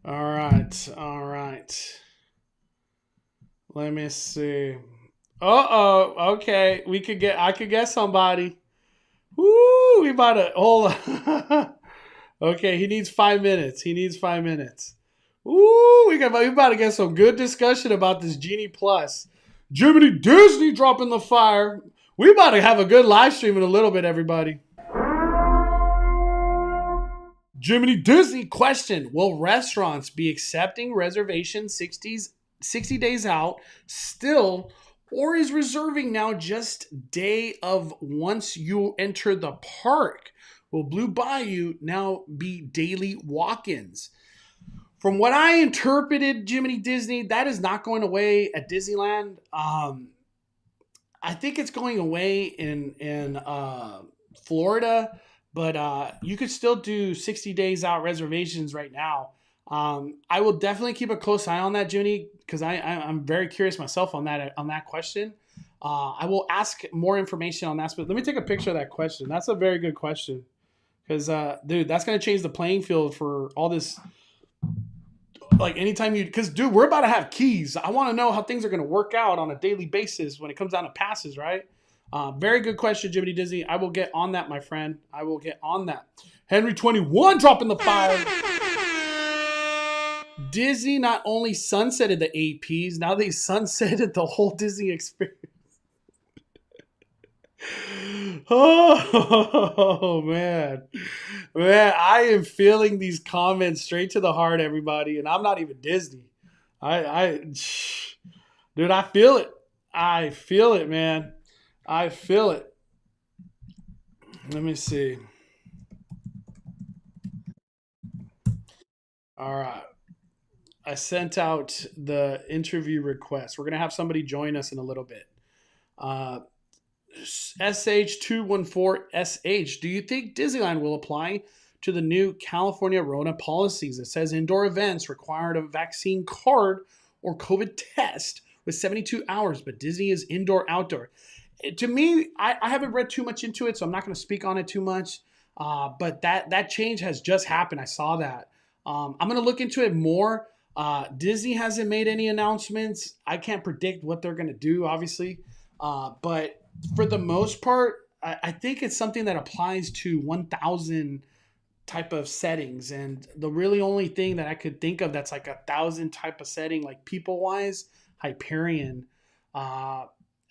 right. Let me see. Okay. I could get somebody. Woo, we about to hold on. Okay, he needs 5 minutes. Ooh, we about to get some good discussion about this Genie Plus. Jiminy Disney dropping the fire. We about to have a good live stream in a little bit, everybody. Jiminy Disney question. Will restaurants be accepting reservations 60 days out still, or is reserving now just day of once you enter the park? Will Blue Bayou now be daily walk-ins? From what I interpreted, Jiminy Disney, that is not going away at Disneyland. I think it's going away in Florida, but you could still do 60 days out reservations right now. I will definitely keep a close eye on that, Jiminy, because I'm very curious myself on that question. I will ask more information on that. But let me take a picture of that question. That's a very good question, because dude, that's going to change the playing field for all this. Like anytime because dude, we're about to have keys. I want to know how things are going to work out on a daily basis when it comes down to passes, right? Very good question, Jiminy Disney. I will get on that, my friend. I will get on that. Henry 21 dropping the fire. Disney not only sunsetted the APs, now they sunsetted the whole Disney experience. Oh man, I am feeling these comments straight to the heart, everybody, and I'm not even Disney. Dude, I feel it. Man. I feel it. Let me see. All right. I sent out the interview request. We're gonna have somebody join us in a little bit. SH214SH, do you think Disneyland will apply to the new California Rona policies? It says indoor events required a vaccine card or COVID test with 72 hours, but Disney is indoor-outdoor. To me, I haven't read too much into it, so I'm not going to speak on it too much, but that change has just happened. I saw that. I'm going to look into it more. Disney hasn't made any announcements. I can't predict what they're going to do, obviously, but for the most part, I think it's something that applies to 1,000 type of settings. And the really only thing that I could think of that's like 1,000 type of setting, like people-wise, Hyperion.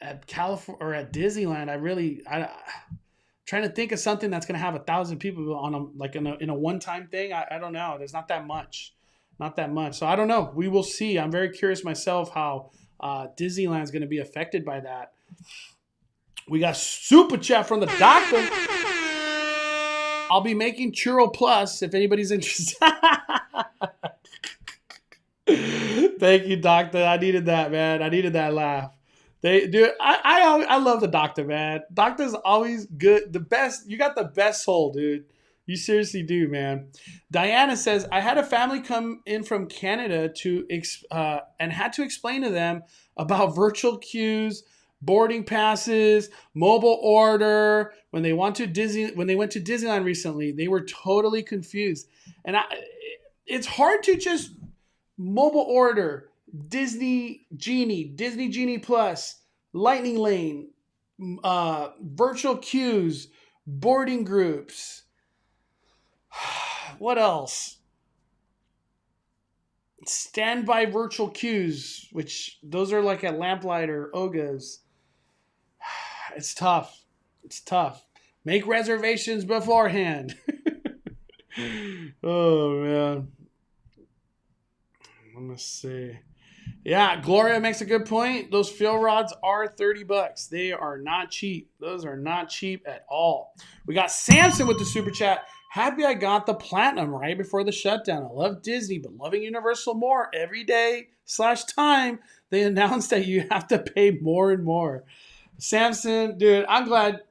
At California or at Disneyland, I trying to think of something that's going to have 1,000 people on in a one-time thing. I don't know. There's not that much. So I don't know. We will see. I'm very curious myself how Disneyland's going to be affected by that. We got super chat from the doctor. I'll be making Churro Plus if anybody's interested. Thank you, doctor. I needed that, man. I needed that laugh. I love the doctor, man. Doctor's always good. The best. You got the best soul, dude. You seriously do, man. Diana says, I had a family come in from Canada and had to explain to them about virtual queues, boarding passes, mobile order. When they went to Disneyland recently, they were totally confused. And it's hard to just mobile order Disney Genie Plus, Lightning Lane, virtual queues, boarding groups. What else? Standby virtual queues, which those are like at Lamplight or Oga's. It's tough. Make reservations beforehand. Oh, man. Let me see. Yeah, Gloria makes a good point. Those fuel rods are $30. They are not cheap. Those are not cheap at all. We got Samson with the super chat. Happy I got the platinum right before the shutdown. I love Disney, but loving Universal more every day/time. They announced that you have to pay more and more. Samson, dude, I'm glad.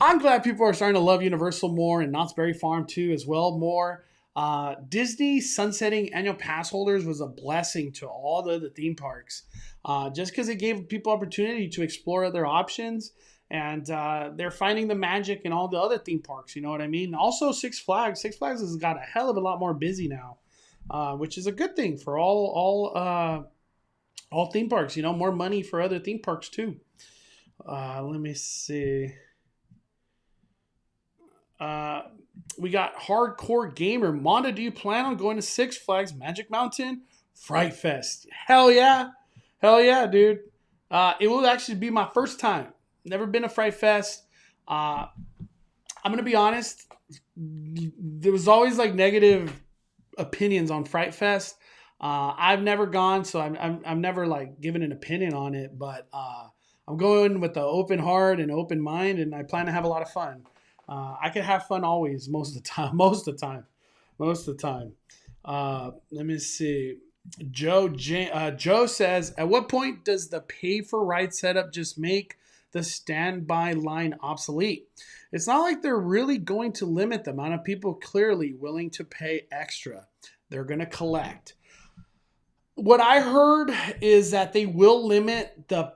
I'm glad people are starting to love Universal more and Knott's Berry Farm too as well more. Disney sunsetting annual pass holders was a blessing to all the other theme parks, just because it gave people opportunity to explore other options, and they're finding the magic in all the other theme parks. You know what I mean? Also, Six Flags. Six Flags has got a hell of a lot more busy now, which is a good thing for all theme parks. You know, more money for other theme parks too. Let me see. We got Hardcore Gamer. Monda, do you plan on going to Six Flags, Magic Mountain, Fright Fest? Hell yeah. Hell yeah, dude. It will actually be my first time. Never been to Fright Fest. I'm going to be honest. There was always like negative opinions on Fright Fest. I've never gone, so I'm never like given an opinion on it, but I'm going with the open heart and open mind, and I plan to have a lot of fun. I can have fun always, most of the time. Let me see. Joe says, at what point does the pay for ride setup just make the standby line obsolete? It's not like they're really going to limit the amount of people clearly willing to pay extra. They're going to collect. What I heard is that they will limit the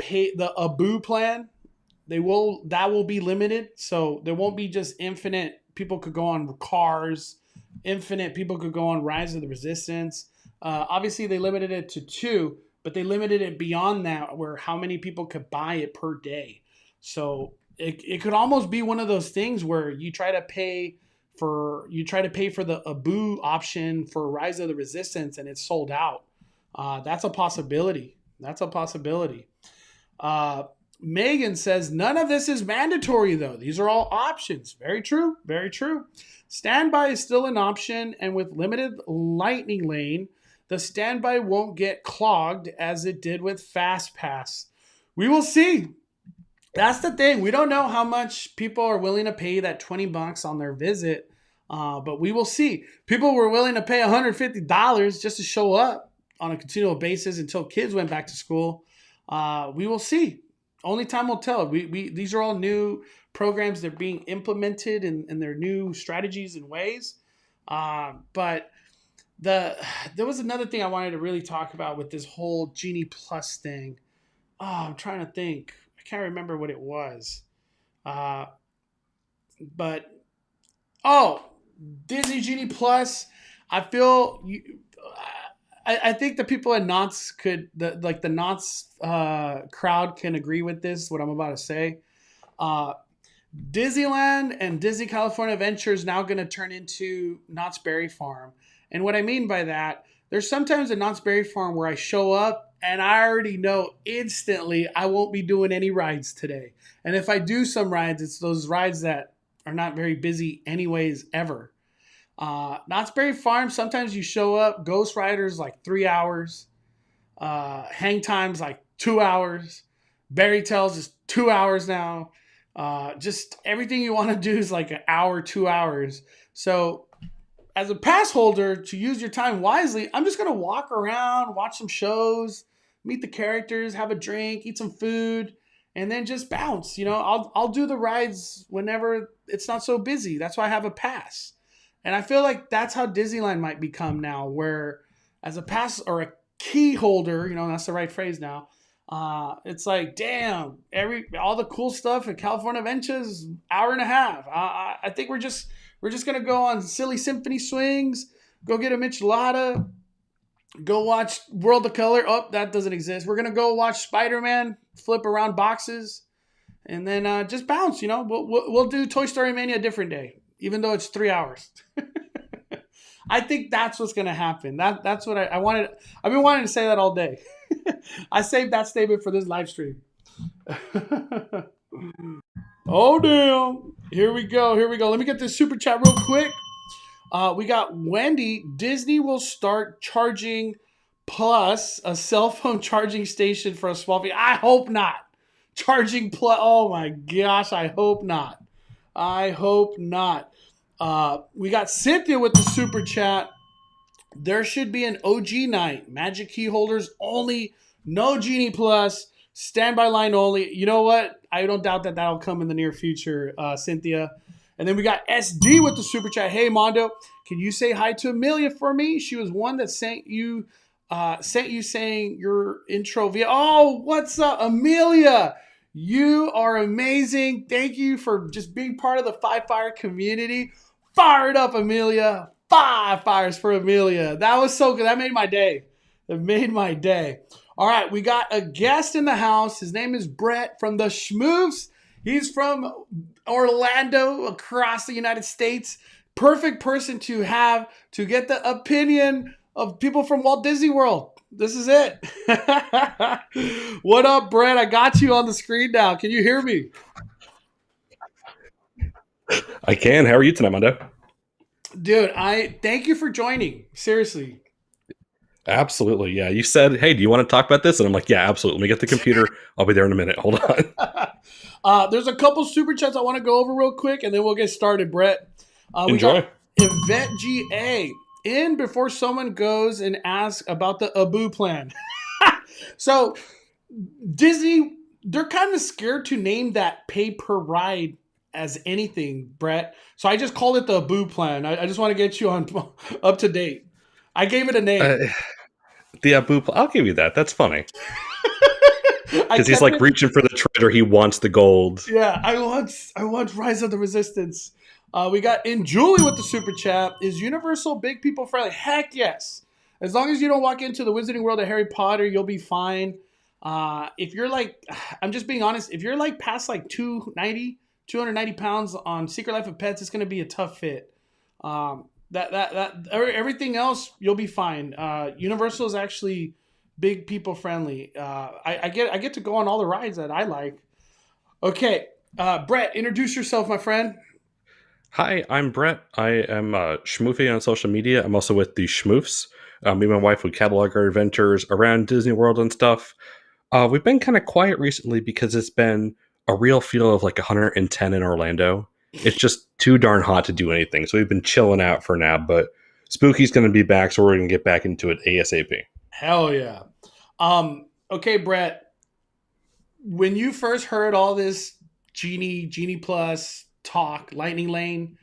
ABU plan. That will be limited, so there won't be just infinite people could go on cars, infinite people could go on Rise of the Resistance. Obviously, they limited it to 2, but they limited it beyond that, where how many people could buy it per day. So it could almost be one of those things where you try to pay for the ABU option for Rise of the Resistance, and it's sold out. That's a possibility. Megan says, none of this is mandatory, though. These are all options. Very true. Very true. Standby is still an option, and with limited lightning lane, the standby won't get clogged as it did with Fast Pass. We will see. That's the thing. We don't know how much people are willing to pay that $20 on their visit, but we will see. People were willing to pay $150 just to show up on a continual basis until kids went back to school. We will see. Only time will tell. These are all new programs that are being implemented and their new strategies and ways. But there was another thing I wanted to really talk about with this whole Genie Plus thing. Oh, I'm trying to think. I can't remember what it was. Disney Genie Plus. I feel I think the people at Knott's the Knott's crowd can agree with this, what I'm about to say. Disneyland and Disney California Adventure is now going to turn into Knott's Berry Farm. And what I mean by that, there's sometimes at Knott's Berry Farm where I show up and I already know instantly I won't be doing any rides today. And if I do some rides, it's those rides that are not very busy anyways ever. Knott's Berry Farm, sometimes you show up, Ghost Rider's like 3 hours, hang time's like 2 hours, Berry Tales is 2 hours now, just everything you want to do is like an hour, 2 hours. So as a pass holder, to use your time wisely, I'm just going to walk around, watch some shows, meet the characters, have a drink, eat some food, and then just bounce. You know, I'll do the rides whenever it's not so busy. That's why I have a pass. And I feel like that's how Disneyland might become now, where as a pass or a key holder, you know, that's the right phrase now. It's like, damn, all the cool stuff at California Adventures, hour and a half. I think we're just gonna go on silly symphony swings, go get a michelada, go watch World of Color. Oh, that doesn't exist. We're gonna go watch Spider-Man flip around boxes, and then just bounce. You know, we'll do Toy Story Mania a different day, even though it's 3 hours. I think that's what's going to happen. That's what I wanted. I've been wanting to say that all day. I saved that statement for this live stream. Oh, damn. Here we go. Let me get this super chat real quick. We got Wendy. Disney will start charging Plus a cell phone charging station for a small fee. I hope not. Charging Plus. Oh, my gosh. I hope not. We got Cynthia with the super chat. There should be an OG night. Magic key holders only. No Genie Plus. Standby line only. You know what? I don't doubt that that'll come in the near future, Cynthia. And then we got SD with the super chat. Hey, Mondo, can you say hi to Amelia for me? She was one that sent you saying your intro via. Oh, what's up, Amelia? You are amazing. Thank you for just being part of the Five Fire community. Fire it up, Amelia. 5 fires for Amelia. That was so good. That made my day. It made my day. All right, we got a guest in the house. His name is Brett from the Schmoofs. He's from Orlando, across the United States. Perfect person to have to get the opinion of people from Walt Disney World. This is it. What up, Brett? I got you on the screen now. Can you hear me? I can. How are you tonight, Mondo? Dude, I thank you for joining. Seriously. Absolutely. Yeah. You said, hey, do you want to talk about this? And I'm like, yeah, absolutely. Let me get the computer. I'll be there in a minute. Hold on. There's a couple super chats I want to go over real quick, and then we'll get started, Brett. Enjoy. We got Yvette GA in before someone goes and asks about the Abu plan. So Disney, they're kind of scared to name that pay per ride as anything, Brett. So I just called it the Abu plan. I just want to get you on up to date. I gave it a name. The Abu plan. I'll give you that. That's funny. Because he's like reaching for the treasure. He wants the gold. Yeah, I want Rise of the Resistance. We got in Julie with the super chat. Is Universal big people friendly? Heck yes. As long as you don't walk into the Wizarding World of Harry Potter, you'll be fine. If you're like, I'm just being honest, if you're like past like 290 pounds on Secret Life of Pets, it's going to be a tough fit. Everything else, you'll be fine. Universal is actually big people friendly. I get to go on all the rides that I like. Okay, Brett, introduce yourself, my friend. Hi, I'm Brett. I am schmoofy on social media. I'm also with the Schmoofs. Me and my wife would catalog our adventures around Disney World and stuff. We've been kind of quiet recently because it's been a real feel of like 110 in Orlando. It's just too darn hot to do anything. So we've been chilling out for now, but Spooky's going to be back, so we're going to get back into it ASAP. Hell yeah. Okay, Brett, when you first heard all this Genie Plus talk, Lightning Lane,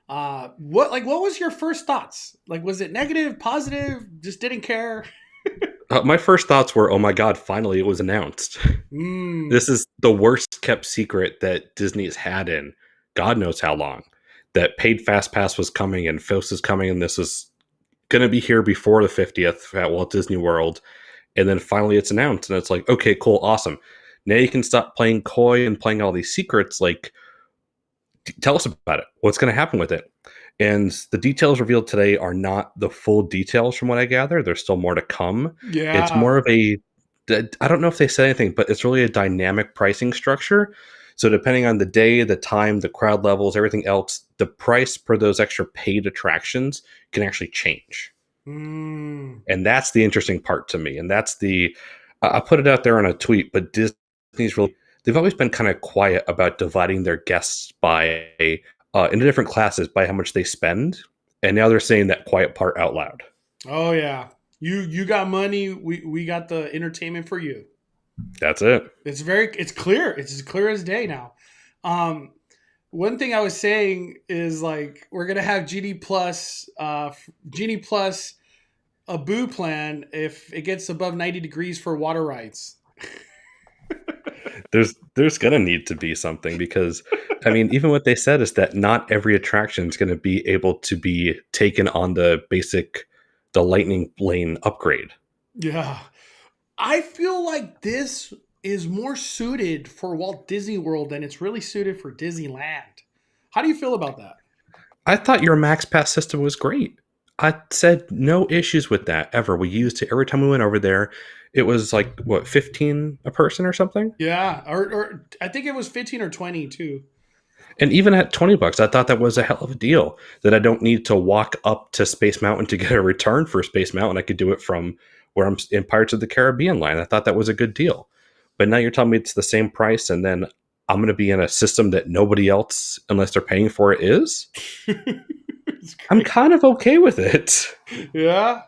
what was your first thoughts? Like, was it negative, positive, just didn't care? My first thoughts were, oh my God, finally it was announced. This is the worst kept secret that Disney has had in God knows how long. That paid Fast Pass was coming and FOS is coming, and this is going to be here before the 50th at Walt Disney World. And then finally it's announced, and it's like, okay, cool, awesome. Now you can stop playing coy and playing all these secrets. Like, tell us about it. What's going to happen with it? And the details revealed today are not the full details from what I gather. There's still more to come. Yeah. It's more of I don't know if they said anything, but it's really a dynamic pricing structure. So depending on the day, the time, the crowd levels, everything else, the price per those extra paid attractions can actually change. And that's the interesting part to me. And that's I put it out there on a tweet, but Disney's really, they've always been kind of quiet about dividing their guests by into different classes by how much they spend. And now they're saying that quiet part out loud. Oh yeah. You got money. We got the entertainment for you. That's it. It's clear. It's as clear as day now. One thing I was saying is like, we're going to have Genie Plus Abu plan if it gets above 90 degrees for water rides. There's going to need to be something because, I mean, even what they said is that not every attraction is going to be able to be taken on the Lightning Lane upgrade. Yeah. I feel like this is more suited for Walt Disney World than it's really suited for Disneyland. How do you feel about that? I thought your Max Pass system was great. I said no issues with that ever. We used it every time we went over there. It was like, what, 15 a person or something? Yeah, or I think it was 15 or 20 too. And even at $20, I thought that was a hell of a deal, that I don't need to walk up to Space Mountain to get a return for Space Mountain. I could do it from where I'm in Pirates of the Caribbean line. I thought that was a good deal. But now you're telling me it's the same price, and then I'm going to be in a system that nobody else, unless they're paying for it, is. I'm kind of okay with it. Yeah.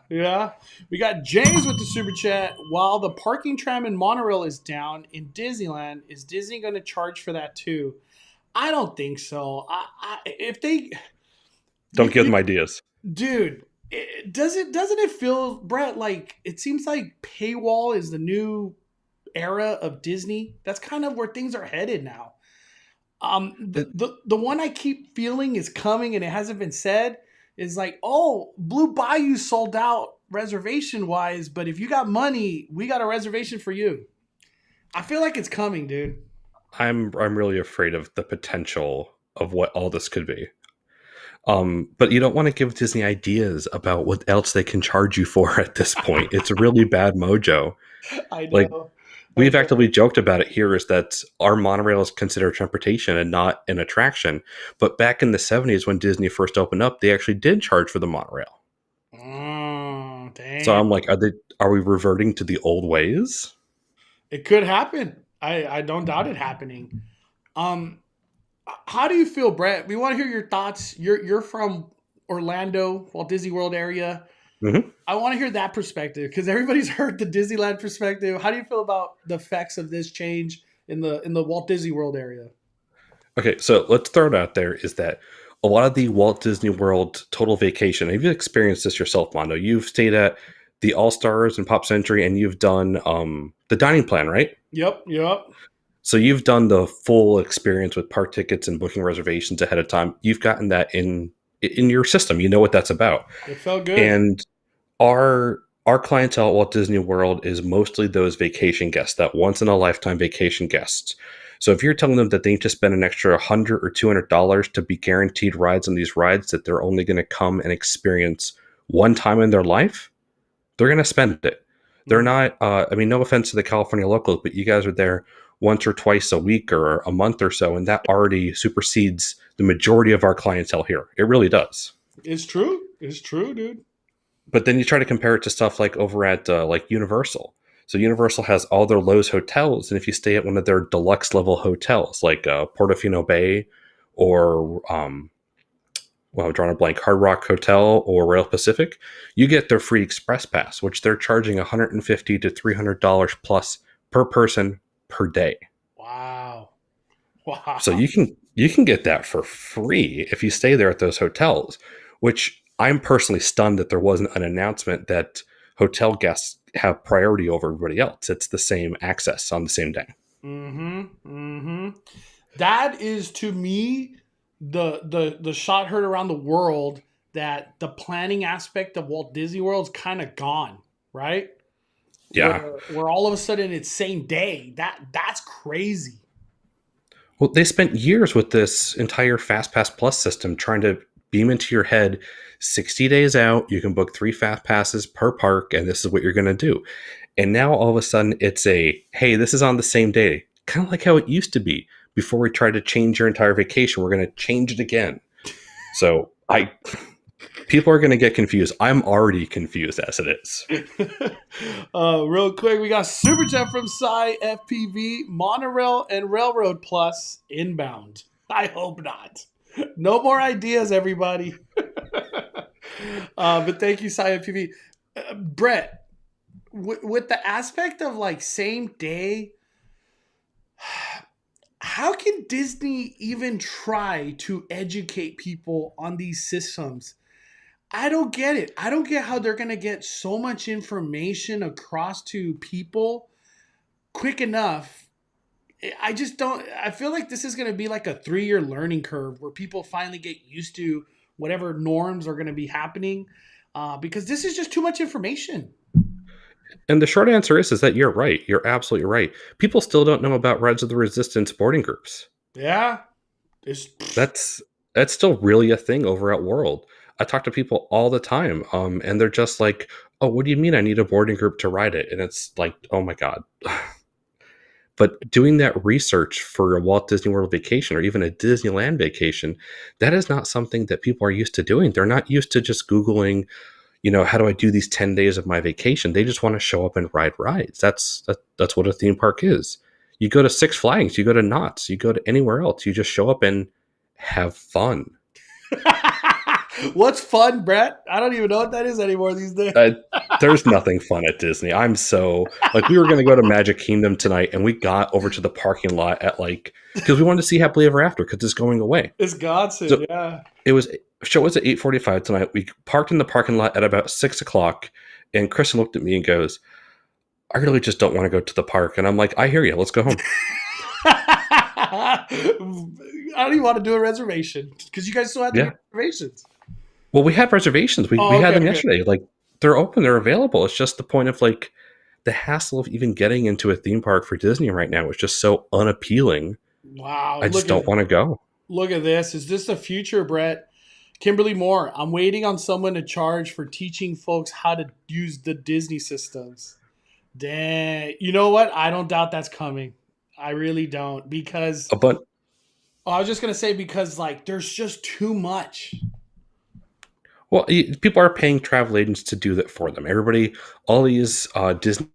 We got James with the super chat. While the parking tram in monorail is down in Disneyland, is Disney going to charge for that too? I don't think so. If they Don't give them ideas, dude, doesn't it feel, Brett, like it seems like paywall is the new era of Disney? That's kind of where things are headed now. The one I keep feeling is coming and it hasn't been said is like, oh, Blue Bayou sold out reservation wise, but if you got money, we got a reservation for you. I feel like it's coming, dude. I'm really afraid of the potential of what all this could be. But you don't want to give Disney ideas about what else they can charge you for at this point. It's a really bad mojo. I know. Like, we've actively joked about it here, is that our monorail is considered transportation and not an attraction. But back in the 70s when Disney first opened up, they actually did charge for the monorail. Damn. So I'm like, are we reverting to the old ways? It could happen. I don't doubt it happening. How do you feel, Brett? We want to hear your thoughts. You're from Orlando, Walt Disney World area. Mm-hmm. I want to hear that perspective because everybody's heard the Disneyland perspective. How do you feel about the effects of this change in the Walt Disney World area? Okay, so let's throw it out there, is that a lot of the Walt Disney World total vacation, have you experienced this yourself, Mondo? You've stayed at the All-Stars and Pop Century, and you've done the dining plan, right? Yep. So you've done the full experience with park tickets and booking reservations ahead of time. You've gotten that in your system. You know what that's about. It felt good. And our clientele at Walt Disney World is mostly those vacation guests, that once in a lifetime vacation guests. So if you're telling them that they need to spend an extra $100 or $200 to be guaranteed rides on these rides that they're only going to come and experience one time in their life, they're going to spend it. They're not, no offense to the California locals, but you guys are there once or twice a week or a month or so, and that already supersedes the majority of our clientele here. It really does. It's true, dude. But then you try to compare it to stuff like over at like Universal. So Universal has all their Lowe's hotels, and if you stay at one of their deluxe level hotels, like Portofino Bay or I'm drawing a blank, Hard Rock Hotel or Rail Pacific, you get their free express pass, which they're charging $150 to $300 plus per person per day. Wow. So you can get that for free if you stay there at those hotels, which I'm personally stunned that there wasn't an announcement that hotel guests have priority over everybody else. It's the same access on the same day. That is, to me, the shot heard around the world that the planning aspect of Walt Disney World is kind of gone, right? Yeah. Where all of a sudden it's same day. That's crazy. Well, they spent years with this entire FastPass Plus system trying to beam into your head 60 days out. You can book 3 Fast Passes per park, and this is what you're going to do. And now all of a sudden it's hey, this is on the same day. Kind of like how it used to be before we tried to change your entire vacation. We're going to change it again. So people are going to get confused. I'm already confused as it is. Real quick, we got Super Chat from Cy FPV, Monorail and Railroad Plus inbound. I hope not. No more ideas, everybody. But thank you, Cy FPV. Brett, with the aspect of like same day, how can Disney even try to educate people on these systems? I don't get it. I don't get how they're going to get so much information across to people quick enough. I just don't. I feel like this is going to be like a 3-year learning curve where people finally get used to whatever norms are going to be happening because this is just too much information. And the short answer is that you're right. You're absolutely right. People still don't know about Rise of the Resistance boarding groups. Yeah. That's still really a thing over at World. I talk to people all the time, and they're just like, oh, what do you mean I need a boarding group to ride it? And it's like, oh my God. But doing that research for a Walt Disney World vacation or even a Disneyland vacation, that is not something that people are used to doing. They're not used to just Googling, how do I do these 10 days of my vacation? They just want to show up and ride rides. That's what a theme park is. You go to Six Flags, you go to Knott's, you go to anywhere else. You just show up and have fun. What's fun, Brett? I don't even know what that is anymore these days. There's nothing fun at Disney. I'm so like, we were going to go to Magic Kingdom tonight, and we got over to the parking lot at because we wanted to see Happily Ever After because it's going away. It's Godson, So yeah. Show was at 8:45 tonight. We parked in the parking lot at about 6:00, and Kristen looked at me and goes, "I really just don't want to go to the park." And I'm like, "I hear you. Let's go home." I don't even want to do a reservation because you guys still have to get reservations. Well, we have reservations. We had them yesterday. Like, they're open, they're available. It's just the point of like the hassle of even getting into a theme park for Disney right now is just so unappealing. Wow. I just don't want to go. Look at this. Is this the future, Brett? Kimberly Moore, I'm waiting on someone to charge for teaching folks how to use the Disney systems. Dang. You know what? I don't doubt that's coming. I really don't, because I was just going to say, because like there's just too much. Well, people are paying travel agents to do that for them. Everybody, all these Disney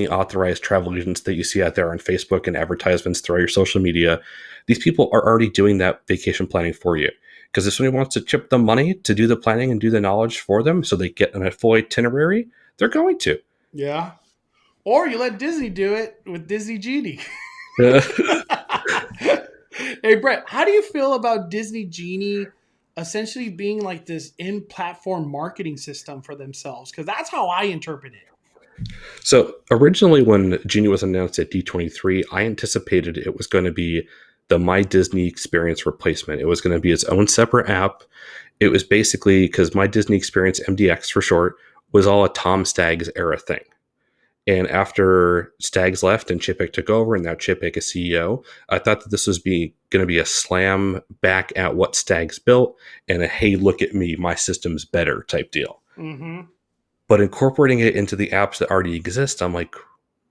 authorized travel agents that you see out there on Facebook and advertisements through your social media, these people are already doing that vacation planning for you. Because if somebody wants to chip them money to do the planning and do the knowledge for them so they get a full itinerary, they're going to. Yeah. Or you let Disney do it with Disney Genie. Hey, Brett, how do you feel about Disney Genie essentially being like this in-platform marketing system for themselves? Because that's how I interpret it. So originally when Genie was announced at D23, I anticipated it was going to be the My Disney Experience replacement. It was going to be its own separate app. It was basically, because My Disney Experience, MDX for short, was all a Tom Staggs era thing. And after Staggs left and Chipik took over, and now Chipik is CEO, I thought that this was going to be a slam back at what Staggs built and a, hey, look at me, my system's better type deal. Mm-hmm. But incorporating it into the apps that already exist, I'm like,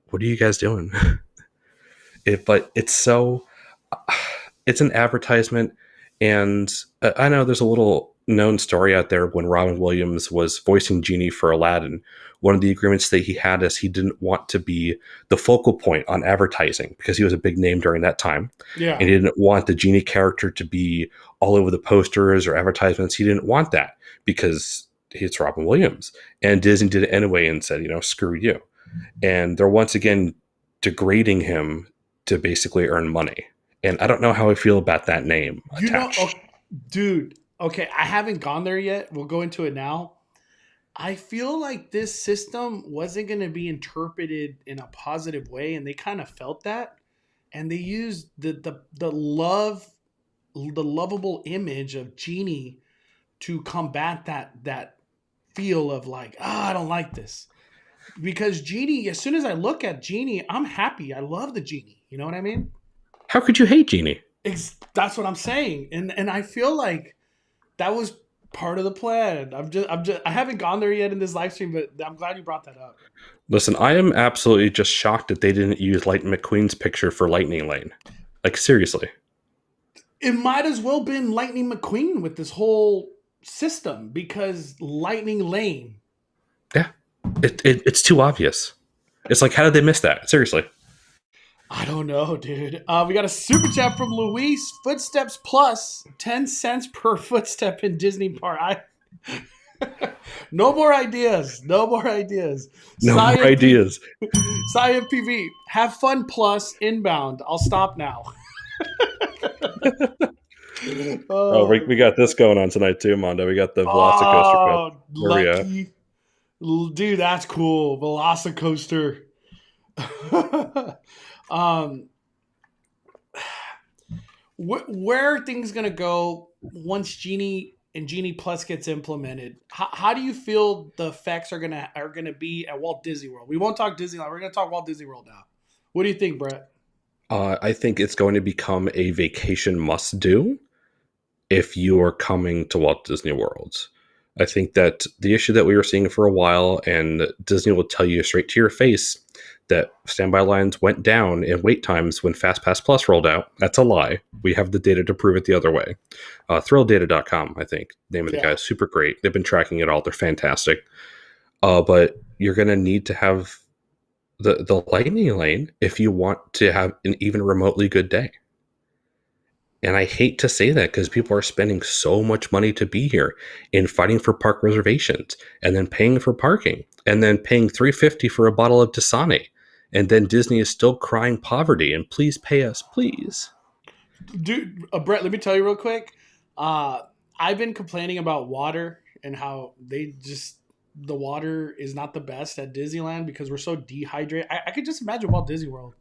what are you guys doing? But it's so... it's an advertisement, and I know there's a little known story out there when Robin Williams was voicing Genie for Aladdin. One of the agreements that he had is he didn't want to be the focal point on advertising because he was a big name during that time. Yeah. And he didn't want the Genie character to be all over the posters or advertisements. He didn't want that because it's Robin Williams. And Disney did it anyway and said, screw you. And they're once again degrading him to basically earn money. And I don't know how I feel about that name attached. Dude, okay, I haven't gone there yet. We'll go into it now. I feel like this system wasn't going to be interpreted in a positive way, and they kind of felt that. And they used the lovable image of Genie to combat that feel of like, I don't like this. Because Genie, as soon as I look at Genie, I'm happy. I love the Genie. You know what I mean? How could you hate Genie? That's what I'm saying, and I feel like that was part of the plan. I haven't gone there yet in this live stream, but I'm glad you brought that up. Listen, I am absolutely just shocked that they didn't use Lightning McQueen's picture for Lightning Lane. Like, seriously, it might as well been Lightning McQueen with this whole system because Lightning Lane. Yeah, it's too obvious. It's like, how did they miss that? Seriously. I don't know, dude. We got a super chat from Luis. Footsteps plus 10 cents per footstep in Disney Park. No more ideas. No more ideas. Science PV. Have fun plus inbound. I'll stop now. We got this going on tonight too, Mondo. We got the Velocicoaster. Lucky. Dude, that's cool. Velocicoaster. Where are things gonna go once Genie and Genie Plus gets implemented? How do you feel the effects are gonna be at Walt Disney World? We won't talk Disneyland. We're gonna talk Walt Disney World now. What do you think, Brett? I think it's going to become a vacation must-do if you are coming to Walt Disney World. I think that the issue that we were seeing for a while, and Disney will tell you straight to your face, that standby lines went down in wait times when FastPass Plus rolled out. That's a lie. We have the data to prove it the other way. ThrillData.com, I think, name of the guy, is super great. They've been tracking it all. They're fantastic. But you're going to need to have the lightning lane if you want to have an even remotely good day. And I hate to say that because people are spending so much money to be here and fighting for park reservations and then paying for parking and then paying $3.50 for a bottle of Dasani. And then Disney is still crying poverty and please pay us, please. Dude, Brett, let me tell you real quick. I've been complaining about water and how the water is not the best at Disneyland because we're so dehydrated. I could just imagine Walt Disney World.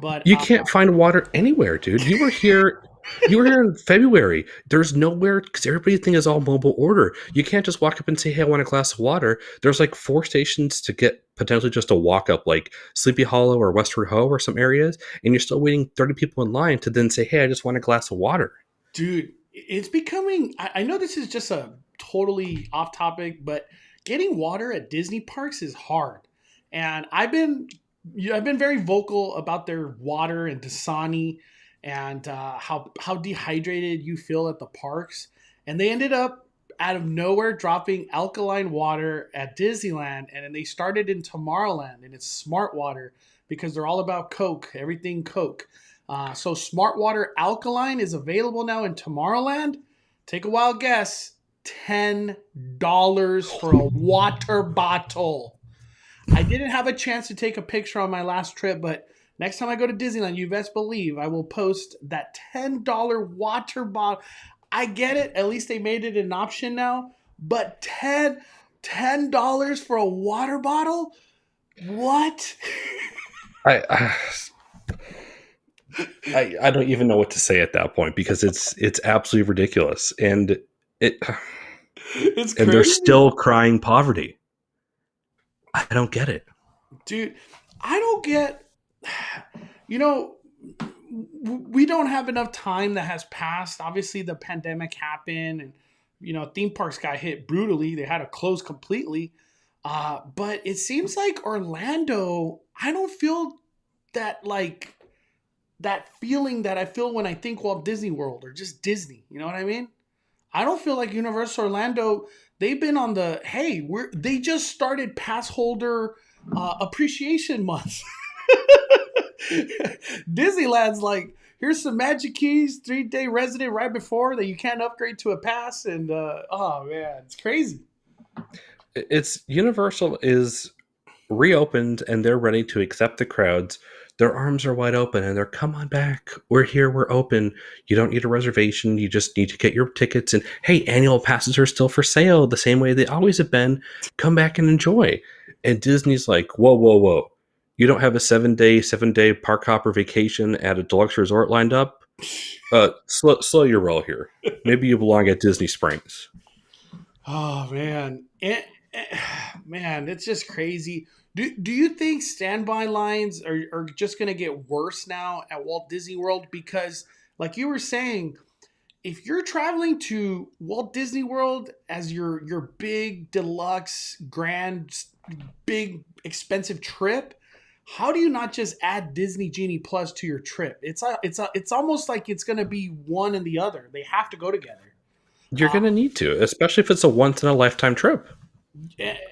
But You can't find water anywhere, dude. You were here in February. There's nowhere because everything is all mobile order. You can't just walk up and say, hey, I want a glass of water. There's like 4 stations to get potentially just a walk up, like Sleepy Hollow or Westward Ho or some areas, and you're still waiting 30 people in line to then say, hey, I just want a glass of water. dude, it's becoming. I know this is just a totally off topic, but getting water at Disney parks is hard. And I've been very vocal about their water and Dasani and how dehydrated you feel at the parks. And they ended up out of nowhere dropping alkaline water at Disneyland, and then they started in Tomorrowland, and it's smart water because they're all about Coke, everything Coke. So smart water alkaline is available now in Tomorrowland. Take a wild guess. $10 for a water bottle. I didn't have a chance to take a picture on my last trip, but next time I go to Disneyland, you best believe I will post that $10 water bottle. I get it. At least they made it an option now. But $10 for a water bottle? What? I don't even know what to say at that point because it's absolutely ridiculous, and it's crazy. And they're still crying poverty. I don't get it, dude. I don't get. You know, we don't have enough time that has passed. Obviously, the pandemic happened, and theme parks got hit brutally. They had to close completely. But it seems like Orlando. I don't feel that that feeling that I feel when I think Walt Disney World or just Disney. You know what I mean? I don't feel like Universal Orlando. They've been on the they just started pass holder appreciation month. Disneyland's like, here's some Magic Keys, 3-day resident right before that you can't upgrade to a pass, and oh man, it's crazy. It's Universal is reopened and they're ready to accept the crowds. Their arms are wide open and they're, come on back. We're here. We're open. You don't need a reservation. You just need to get your tickets. And hey, annual passes are still for sale the same way they always have been. Come back and enjoy. And Disney's like, whoa, whoa, whoa. You don't have a 7-day park hopper vacation at a deluxe resort lined up? Slow your roll here. Maybe you belong at Disney Springs. Oh, man. Man, it's just crazy. Do you think standby lines are just going to get worse now at Walt Disney World? Because like you were saying, if you're traveling to Walt Disney World as your big deluxe grand big expensive trip, how do you not just add Disney Genie Plus to your trip? It's almost like it's going to be one and the other. They have to go together. You're going to need to, especially if it's a once in a lifetime trip.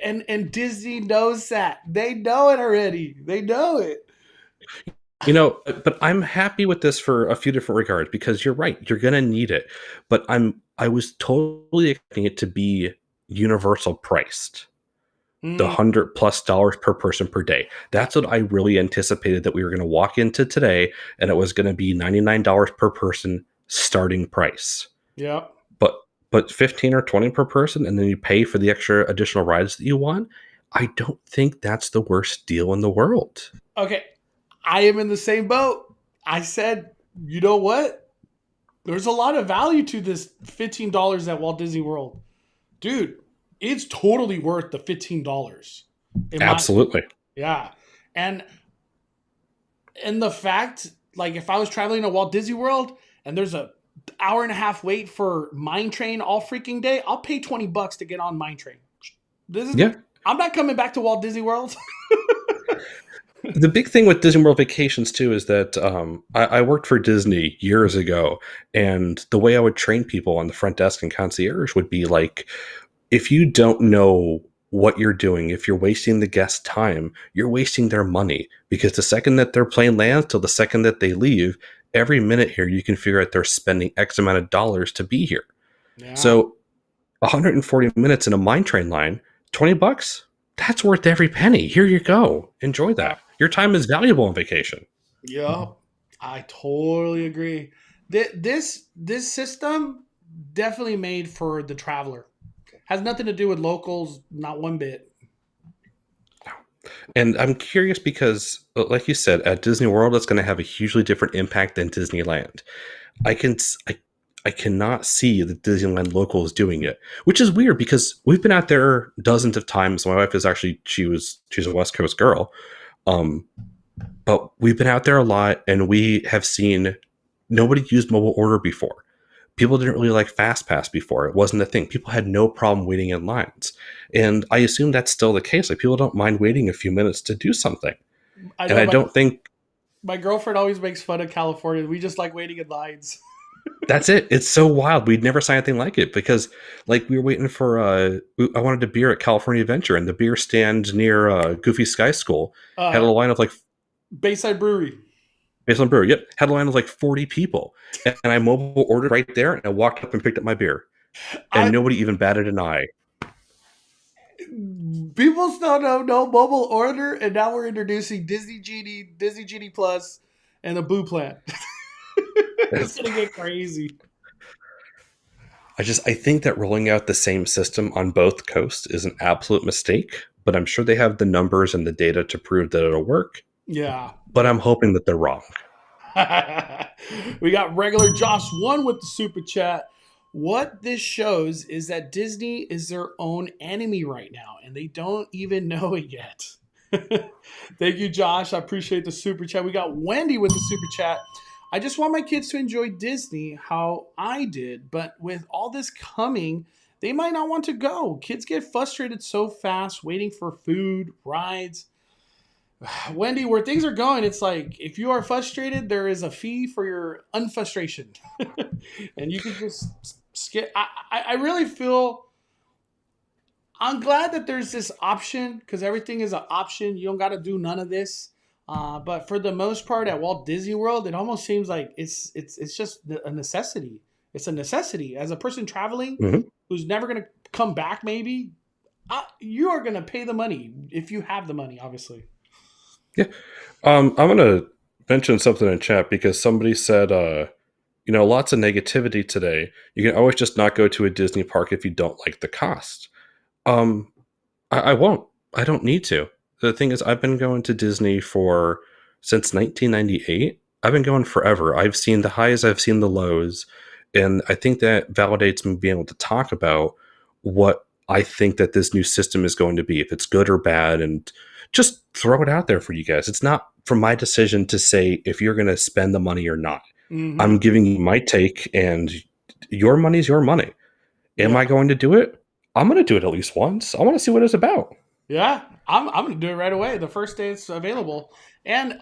And Disney knows that. They know it already. They know it. But I'm happy with this for a few different regards because you're right. You're going to need it. But I was totally expecting it to be universal priced. The $100+ per person per day. That's what I really anticipated that we were going to walk into today, and it was going to be $99 per person starting price. Yeah. But 15 or 20 per person, and then you pay for the extra additional rides that you want. I don't think that's the worst deal in the world. Okay. I am in the same boat. I said, you know what? There's a lot of value to this $15 at Walt Disney World. Dude, it's totally worth the $15. Absolutely. Yeah. And the fact, like if I was traveling to Walt Disney World and there's a hour-and-a-half wait for Mine Train all freaking day, I'll pay $20 to get on Mine Train. I'm not coming back to Walt Disney World. The big thing with Disney World vacations too is that I worked for Disney years ago, and the way I would train people on the front desk and concierge would be like, if you don't know what you're doing. If you're wasting the guest's time, you're wasting their money, because the second that their plane lands till the second that they leave, every minute here you can figure out they're spending X amount of dollars to be here. Yeah. So 140 minutes in a mine train line, $20, that's worth every penny. Here you go. Enjoy that. Your time is valuable on vacation. Yeah, I totally agree. This system definitely made for the traveler. Has nothing to do with locals, not one bit. And I'm curious because, like you said, at Disney World, it's going to have a hugely different impact than Disneyland. I cannot see the Disneyland locals doing it, which is weird because we've been out there dozens of times. My wife is actually she's a West Coast girl, but we've been out there a lot, and we have seen nobody used mobile order before. People didn't really like FastPass before. It wasn't a thing. People had no problem waiting in lines. And I assume that's still the case. Like, people don't mind waiting a few minutes to do something. I don't think... My girlfriend always makes fun of California. We just like waiting in lines. That's it. It's so wild. We'd never saw anything like it because, like, we were waiting for... I wanted a beer at California Adventure, and the beer stand near Goofy Sky School had a line of, like... Bayside Brewery. Bayside Brewery, yep. Had a line of like 40 people. And I mobile ordered right there, and I walked up and picked up my beer. And nobody even batted an eye. People still don't know mobile order, and now we're introducing Disney Genie Plus, and a Boo Plan. It's going to get crazy. I think that rolling out the same system on both coasts is an absolute mistake, but I'm sure they have the numbers and the data to prove that it'll work. Yeah. But I'm hoping that they're wrong. We got regular Josh 1 with the super chat. What this shows is that Disney is their own enemy right now, and they don't even know it yet. Thank you, Josh. I appreciate the super chat. We got Wendy with the super chat. I just want my kids to enjoy Disney how I did, but with all this coming, they might not want to go. Kids get frustrated so fast waiting for food, rides. Wendy, where things are going, it's like if you are frustrated, there is a fee for your unfrustration. And you can just skip. I really feel I'm glad that there's this option, because everything is an option. You don't got to do none of this. But for the most part at Walt Disney World, it almost seems like it's just a necessity. It's a necessity. As a person traveling who's never going to come back, maybe, you are going to pay the money if you have the money, obviously. Yeah. I'm going to mention something in chat because somebody said, lots of negativity today. You can always just not go to a Disney park if you don't like the cost. I won't. I don't need to. The thing is, I've been going to Disney since 1998. I've been going forever. I've seen the highs, I've seen the lows. And I think that validates me being able to talk about what I think that this new system is going to be, if it's good or bad, and just throw it out there for you guys. It's not for my decision to say if you're going to spend the money or not. Mm-hmm. I'm giving you my take, and your money's your money. Am I going to do it? I'm going to do it at least once. I want to see what it's about. Yeah, I'm going to do it right away. The first day it's available. And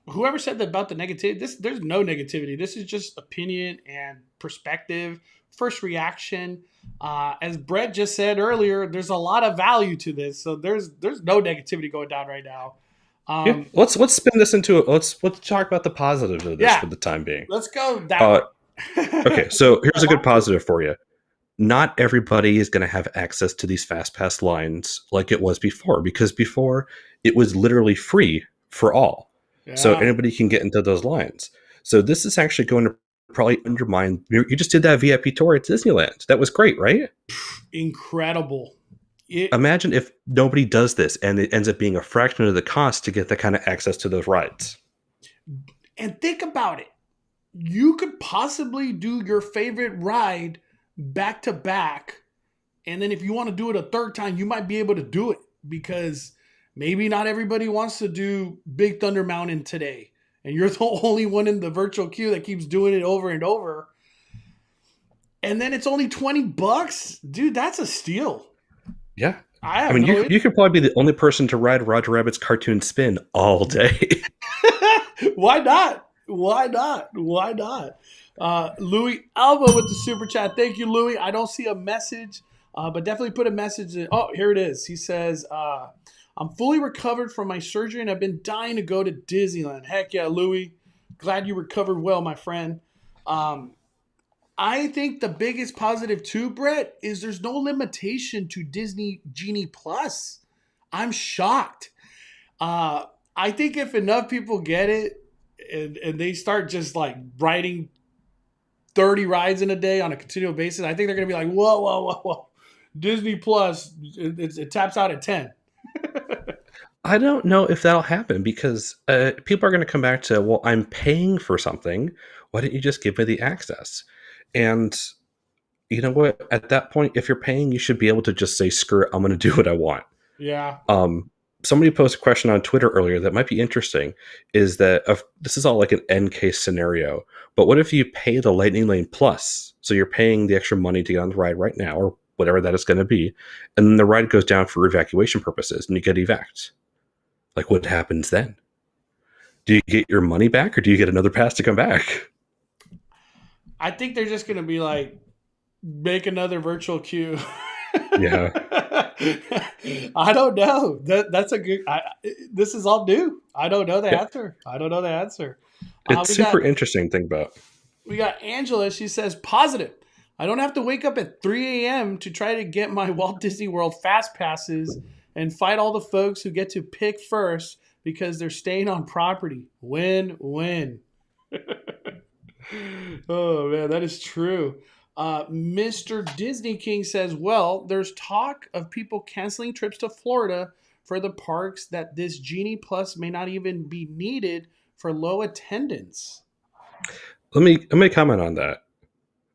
whoever said that about the negativity, there's no negativity. This is just opinion and perspective, first reaction. As Brett just said earlier, there's a lot of value to this. So there's no negativity going down right now. Let's spin this into let's talk about the positives of this for the time being. Let's go that way. Okay, so here's a good positive for you. Not everybody is going to have access to these FastPass lines like it was before, because before it was literally free for all. Yeah. So anybody can get into those lines. So this is actually going to probably undermine. You just did that VIP tour at Disneyland. That was great, right? Incredible. Imagine if nobody does this and it ends up being a fraction of the cost to get that kind of access to those rides. And think about it. You could possibly do your favorite ride back to back, and then if you want to do it a third time, you might be able to do it, because maybe not everybody wants to do Big Thunder Mountain today, and you're the only one in the virtual queue that keeps doing it over and over, and then it's only $20. Dude, that's a steal. Yeah. I mean, you could probably be the only person to ride Roger Rabbit's cartoon spin all day. Why not? Louis Alba with the super chat. Thank you, Louis. I don't see a message But definitely put a message in. Oh, here it is. He says, I'm fully recovered from my surgery and I've been dying to go to Disneyland. Heck yeah, Louie. Glad you recovered well, my friend. I think the biggest positive too, Brett, is there's no limitation to Disney Genie Plus. I'm shocked. I think if enough people get it and they start just like riding 30 rides in a day on a continual basis, I think they're going to be like, whoa, whoa, whoa, whoa. Disney Plus, it taps out at 10. I don't know if that'll happen because people are going to come back to, well, I'm paying for something. Why don't you just give me the access? And you know what? At that point, if you're paying, you should be able to just say, screw it, I'm going to do what I want. Yeah. Somebody posted a question on Twitter earlier that might be interesting, is that this is all like an end case scenario, but what if you pay the Lightning Lane Plus? So you're paying the extra money to get on the ride right now, or whatever that is going to be, and then the ride goes down for evacuation purposes, and you get evac'd. Like, what happens then? Do you get your money back, or do you get another pass to come back? I think they're just going to be like, make another virtual queue. Yeah. I don't know. That's a good. This is all new. I don't know the answer. I don't know the answer. It's super interesting to think about. We got Angela. She says, positive. I don't have to wake up at 3 a.m. to try to get my Walt Disney World fast passes and fight all the folks who get to pick first because they're staying on property. Win-win. Oh, man, that is true. Mr. Disney King says, well, there's talk of people canceling trips to Florida for the parks that this Genie Plus may not even be needed for low attendance. Let me comment on that,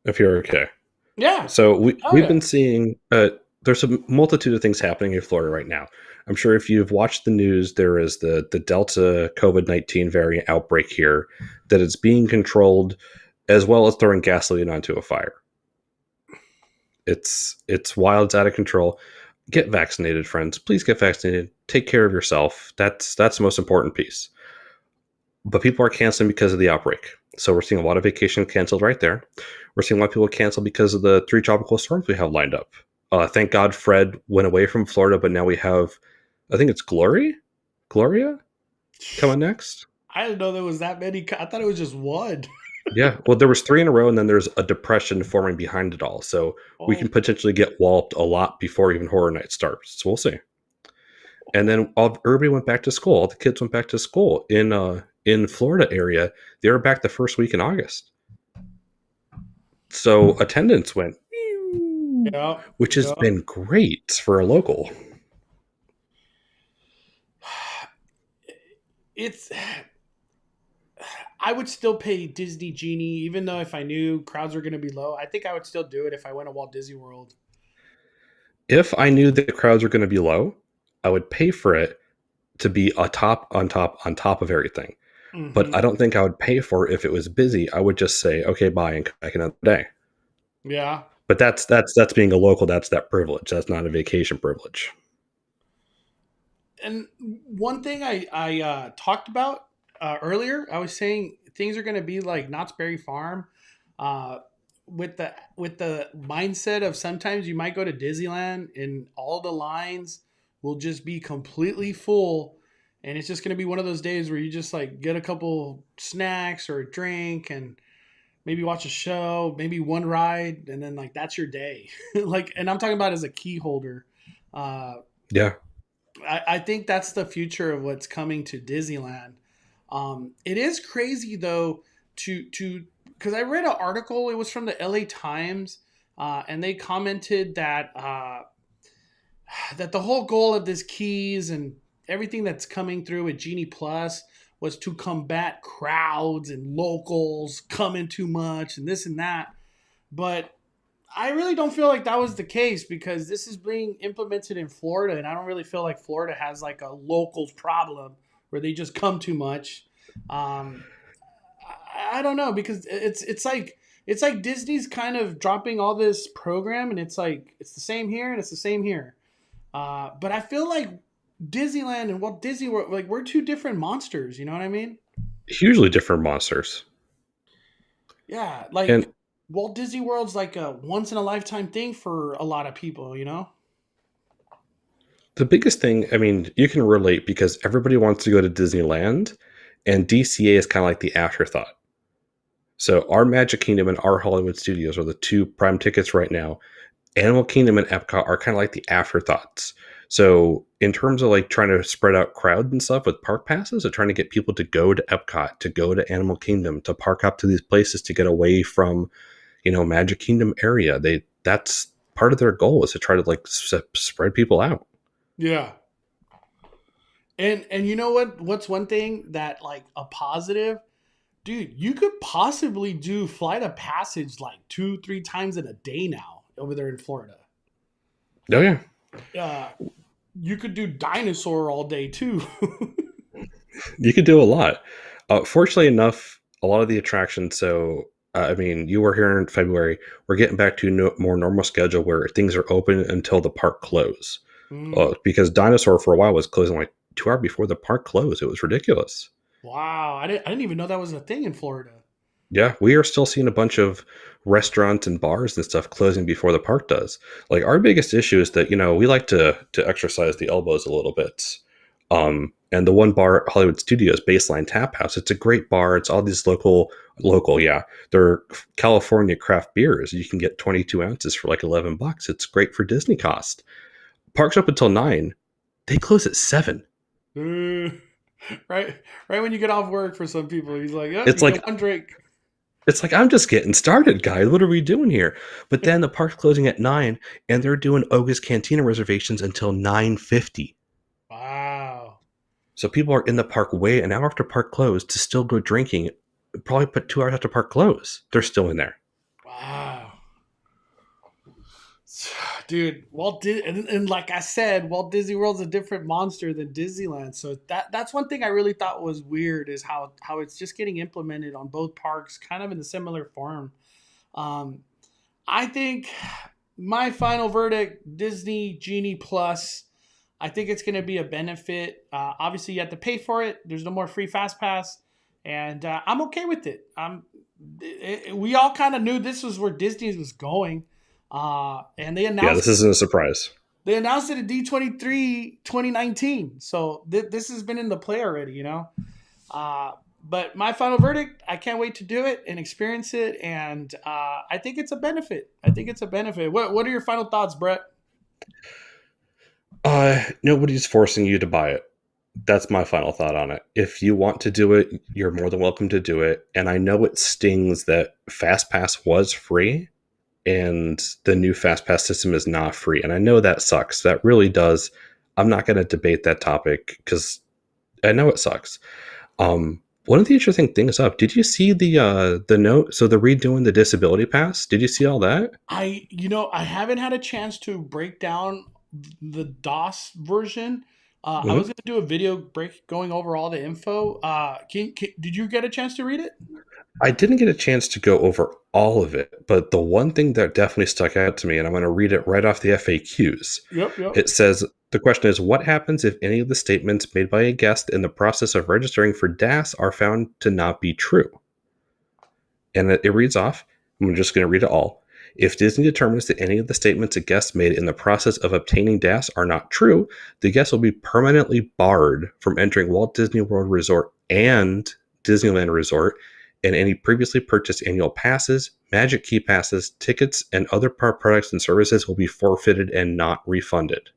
if you're okay. Yeah. So we've been seeing there's a multitude of things happening in Florida right now. I'm sure if you've watched the news, there is the Delta COVID-19 variant outbreak here that is being controlled, as well as throwing gasoline onto a fire. It's wild. It's out of control. Get vaccinated, friends. Please get vaccinated. Take care of yourself. That's the most important piece. But people are canceling because of the outbreak. So we're seeing a lot of vacation canceled right there. We're seeing a lot of people cancel because of the 3 tropical storms we have lined up. Thank God Fred went away from Florida, but now we have, I think it's Gloria coming next. I didn't know there was that many. I thought it was just one. Yeah, well, there was 3 in a row, and then there's a depression forming behind it all. So we can potentially get walloped a lot before even Horror Night starts. So we'll see. And then everybody went back to school. All the kids went back to school in Florida area. They were back the first week in August. So attendance went, which has been great for a local. I would still pay Disney Genie, even though if I knew crowds were going to be low. I think I would still do it if I went to Walt Disney World. If I knew the crowds were going to be low, I would pay for it to be on top of everything. Mm-hmm. But I don't think I would pay for it if it was busy. I would just say, okay, bye, and come back another day. Yeah. But that's being a local. That's that privilege. That's not a vacation privilege. And one thing I talked about earlier, I was saying things are going to be like Knott's Berry Farm, with the mindset of sometimes you might go to Disneyland and all the lines will just be completely full, and it's just going to be one of those days where you just like get a couple snacks or a drink and maybe watch a show, maybe one ride, and then like that's your day. Like, and I'm talking about as a key holder. Yeah. I think that's the future of what's coming to Disneyland. It is crazy though because I read an article. It was from the LA Times, and they commented that that the whole goal of this keys and everything that's coming through with Genie Plus was to combat crowds and locals coming too much and this and that. But I really don't feel like that was the case because this is being implemented in Florida, and I don't really feel like Florida has like a locals problem where they just come too much. I don't know, because it's like Disney's kind of dropping all this program, and it's like it's the same here and it's the same here. But I feel like Disneyland and Walt Disney World, like we're two different monsters. You know what I mean? Hugely different monsters. Yeah, like. And Walt Disney World's like a once in a lifetime thing for a lot of people, you know? The biggest thing, I mean, you can relate because everybody wants to go to Disneyland, and DCA is kind of like the afterthought. So our Magic Kingdom and our Hollywood Studios are the two prime tickets right now. Animal Kingdom and Epcot are kind of like the afterthoughts. So in terms of like trying to spread out crowds and stuff with park passes, or trying to get people to go to Epcot, to go to Animal Kingdom, to park up to these places to get away from, Magic Kingdom area, that's part of their goal, is to try to like spread people out. Yeah. And you know what's one thing that like a positive? Dude, you could possibly do Flight of Passage like 2-3 times in a day now over there in Florida. Oh yeah. You could do Dinosaur all day too. You could do a lot. Fortunately enough, a lot of the attractions. So, I mean, you were here in February. We're getting back to a more normal schedule where things are open until the park close. Because Dinosaur for a while was closing like 2 hours before the park closed. It was ridiculous. Wow, I didn't even know that was a thing in Florida. Yeah, we are still seeing a bunch of restaurants and bars and stuff closing before the park does. Like, our biggest issue is that, we like to exercise the elbows a little bit. And the one bar at Hollywood Studios, Baseline Tap House, it's a great bar. It's all these local, yeah. They're California craft beers. You can get 22 ounces for like $11. It's great for Disney cost. Park's up until 9. They close at 7. Right when you get off work for some people, he's like, "Yeah, it's like one drink." It's like, I'm just getting started, guys. What are we doing here? But then the park's closing at 9, and they're doing Oga's Cantina reservations until 9:50. Wow. So people are in the park way an hour after park close to still go drinking. Probably put 2 hours after park close. They're still in there. Wow. Dude, and like I said, Walt Disney World's a different monster than Disneyland. So that's one thing I really thought was weird, is how it's just getting implemented on both parks, kind of in a similar form. I think my final verdict: Disney Genie Plus. I think it's going to be a benefit. Obviously, you have to pay for it. There's no more free fast pass, and I'm okay with it. We all kind of knew this was where Disney was going. And they announced. Yeah, this isn't a surprise. They announced it at D23 2019, so this has been in the play already, But my final verdict: I can't wait to do it and experience it, and I think it's a benefit. What are your final thoughts, Brett? Nobody's forcing you to buy it. That's my final thought on it. If you want to do it, you're more than welcome to do it. And I know it stings that FastPass was free, and the new FastPass system is not free. And I know that sucks. That really does. I'm not going to debate that topic because I know it sucks. One of the interesting things up, did you see the note? So they're redoing the disability pass. Did you see all that? I haven't had a chance to break down the DOS version. I was going to do a video going over all the info. Did you get a chance to read it? I didn't get a chance to go over all of it, but the one thing that definitely stuck out to me, and I'm going to read it right off the FAQs. Yep. It says, the question is, what happens if any of the statements made by a guest in the process of registering for DAS are found to not be true? And it reads off, I'm just going to read it all. If Disney determines that any of the statements a guest made in the process of obtaining DAS are not true, the guest will be permanently barred from entering Walt Disney World Resort and Disneyland Resort, and any previously purchased annual passes, Magic Key passes, tickets, and other park products and services will be forfeited and not refunded.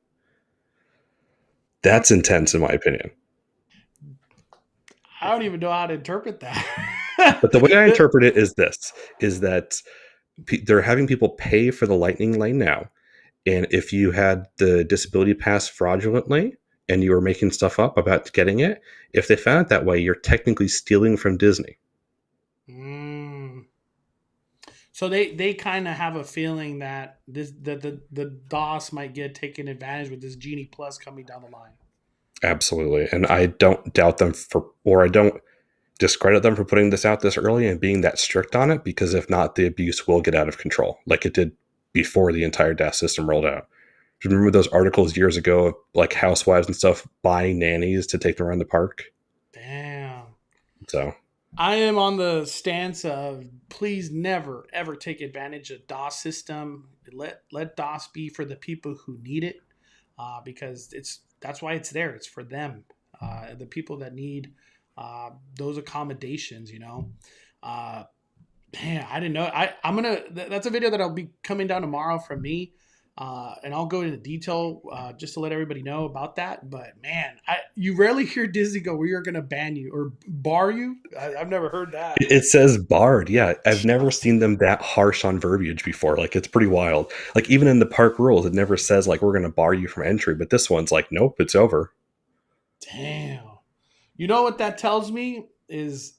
That's intense, in my opinion. I don't even know how to interpret that. But the way I interpret it is that they're having people pay for the Lightning Lane now. And if you had the disability pass fraudulently and you were making stuff up about getting it, if they found it that way, you're technically stealing from Disney. So they kind of have a feeling that the DOS might get taken advantage with this Genie Plus coming down the line. Absolutely. And I don't doubt them I don't discredit them for putting this out this early and being that strict on it, because if not, the abuse will get out of control like it did before the entire DAS system rolled out. Remember those articles years ago of like housewives and stuff buying nannies to take them around the park? Damn. So I am on the stance of please never ever take advantage of DOS system. Let DOS be for the people who need it, because that's why it's there. It's for them, the people that need those accommodations. Uh, Man, I didn't know. That's a video that'll be coming down tomorrow from me, and I'll go into detail just to let everybody know about that. But man, you rarely hear Disney go, "We are going to ban you or bar you." I've never heard that. It says barred. Yeah, I've never seen them that harsh on verbiage before. Like, it's pretty wild. Like, even in the park rules, it never says like we're going to bar you from entry. But this one's like, nope, it's over. Damn. You know what that tells me is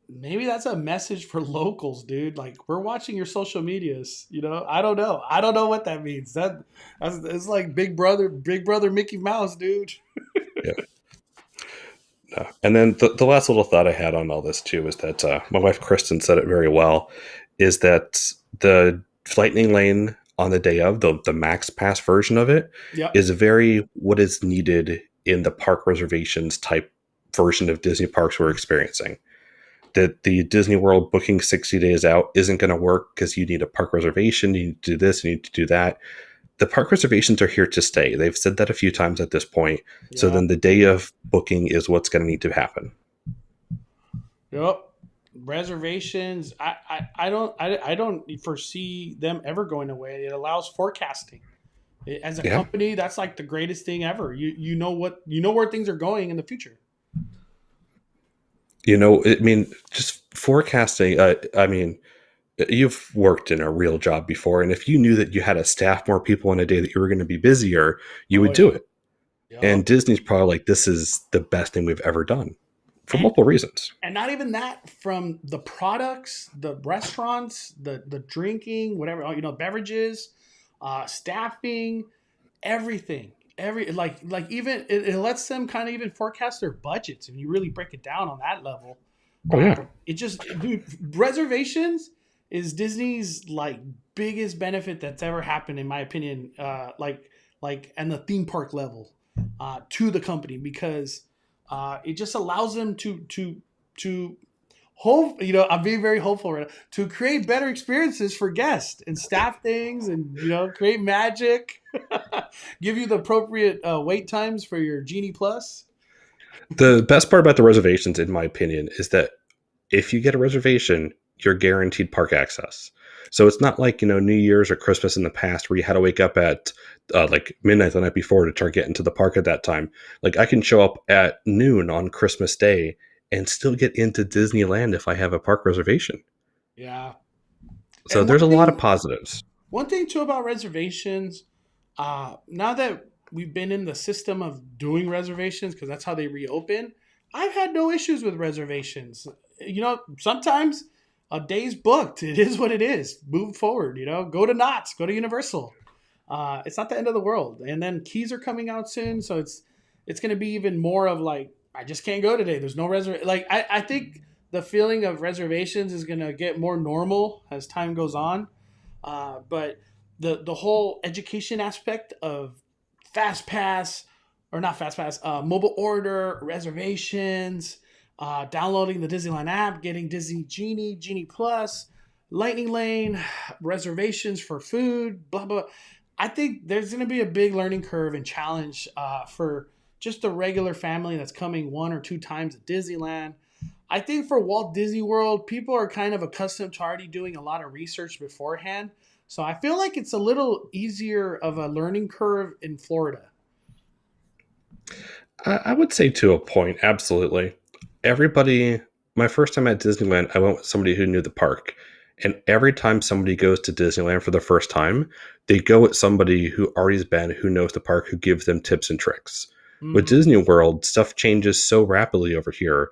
maybe that's a message for locals, dude. Like, we're watching your social medias, I don't know. I don't know what that means. It's like Big Brother Mickey Mouse, dude. Yeah. No. And then the last little thought I had on all this too is that my wife Kristen said it very well, is that the Lightning Lane on the day of the Max Pass version of it Yep. is very what is needed in the park reservations type version of Disney parks we're experiencing. That the Disney World booking 60 days out isn't going to work because you need a park reservation, you need to do this, you need to do that. The park reservations are here to stay. They've said that a few times at this point. Yep. So then the day of booking is what's going to need to happen. Yep. Reservations. I don't foresee them ever going away. It allows forecasting. As a company, that's like the greatest thing ever. You know where things are going in the future. Just forecasting. You've worked in a real job before, and if you knew that you had to staff more people in a day that you were going to be busier, you would do it. Yep. And Disney's probably like, this is the best thing we've ever done for multiple reasons. And not even that, from the products, the restaurants, the drinking, whatever, beverages, staffing, everything. Even it lets them kind of even forecast their budgets if you really break it down on that level. Oh yeah. Reservations is Disney's like biggest benefit that's ever happened, in my opinion. And the theme park level to the company, because it just allows them to hope. I'm being very hopeful right now, to create better experiences for guests and staff things, and create magic. Give you the appropriate wait times for your Genie Plus. The best part about the reservations, in my opinion, is that if you get a reservation, you're guaranteed park access. So it's not like, New Year's or Christmas in the past where you had to wake up at like midnight the night before to try to get into the park at that time. Like, I can show up at noon on Christmas Day and still get into Disneyland if I have a park reservation. Yeah. So there's a lot of positives. One thing too about reservations, now that we've been in the system of doing reservations, because that's how they reopen, I've had no issues with reservations. Sometimes a day's booked. It is what it is. Move forward, go to Knott's, go to Universal. It's not the end of the world. And then keys are coming out soon. So it's going to be even more of like, I just can't go today. There's no reservation. Like, I think the feeling of reservations is going to get more normal as time goes on. But the whole education aspect of mobile order, reservations, downloading the Disneyland app, getting Disney Genie, Genie Plus, Lightning Lane, reservations for food, blah, blah. I think there's going to be a big learning curve and challenge for just the regular family that's coming 1 or 2 times at Disneyland. I think for Walt Disney World, people are kind of accustomed to already doing a lot of research beforehand. So I feel like it's a little easier of a learning curve in Florida. I would say to a point, absolutely. My first time at Disneyland, I went with somebody who knew the park. And every time somebody goes to Disneyland for the first time, they go with somebody who already has been, who knows the park, who gives them tips and tricks. Mm-hmm. With Disney World, stuff changes so rapidly over here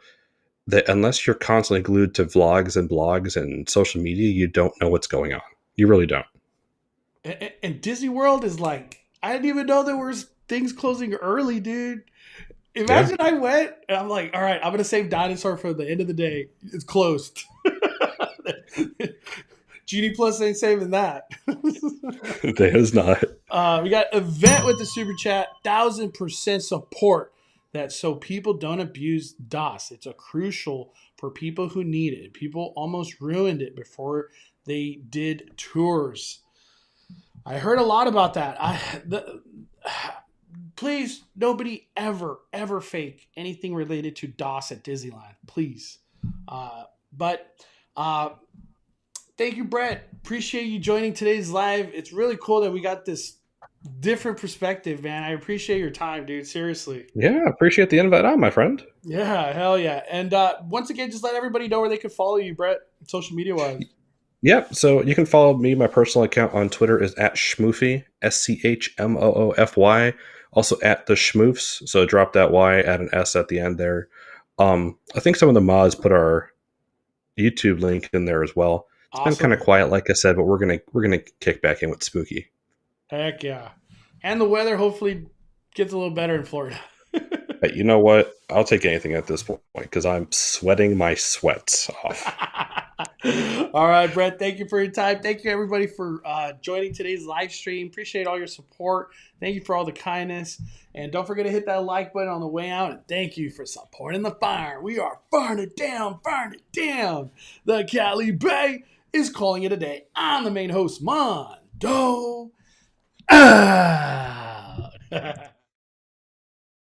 that unless you're constantly glued to vlogs and blogs and social media, you don't know what's going on. You really don't. And Disney World is like, I didn't even know there was things closing early, dude. Imagine I went and I'm like, all right, I'm going to save Dinosaur for the end of the day. It's closed. Genie Plus ain't saving that. It is not. We got Event with the super chat. 1000% support that so people don't abuse DOS. It's a crucial for people who need it. People almost ruined it before they did tours. I heard a lot about that. Please, nobody ever fake anything related to DOS at Disneyland. Please. Thank you, Brett. Appreciate you joining today's live. It's really cool that we got this different perspective, man. I appreciate your time, dude. Seriously. Yeah, appreciate the invite on, my friend. Yeah, hell yeah. And once again, just let everybody know where they can follow you, Brett, social media wise. Yep. So you can follow me. My personal account on Twitter is at Schmoofy, SCHMOOFY. Also at the Schmoofs. So drop that Y, add an S at the end there. I think some of the mods put our YouTube link in there as well. It's been kind of quiet, like I said, but we're gonna kick back in with spooky. Heck yeah. And the weather hopefully gets a little better in Florida. But you know what? I'll take anything at this point because I'm sweating my sweats off. All right, Brett. Thank you for your time. Thank you, everybody, for joining today's live stream. Appreciate all your support. Thank you for all the kindness. And don't forget to hit that like button on the way out. And thank you for supporting the fire. We are firing it down, firing it down. The Cali Bay is calling it a day. I'm the main host, Mondo. Out.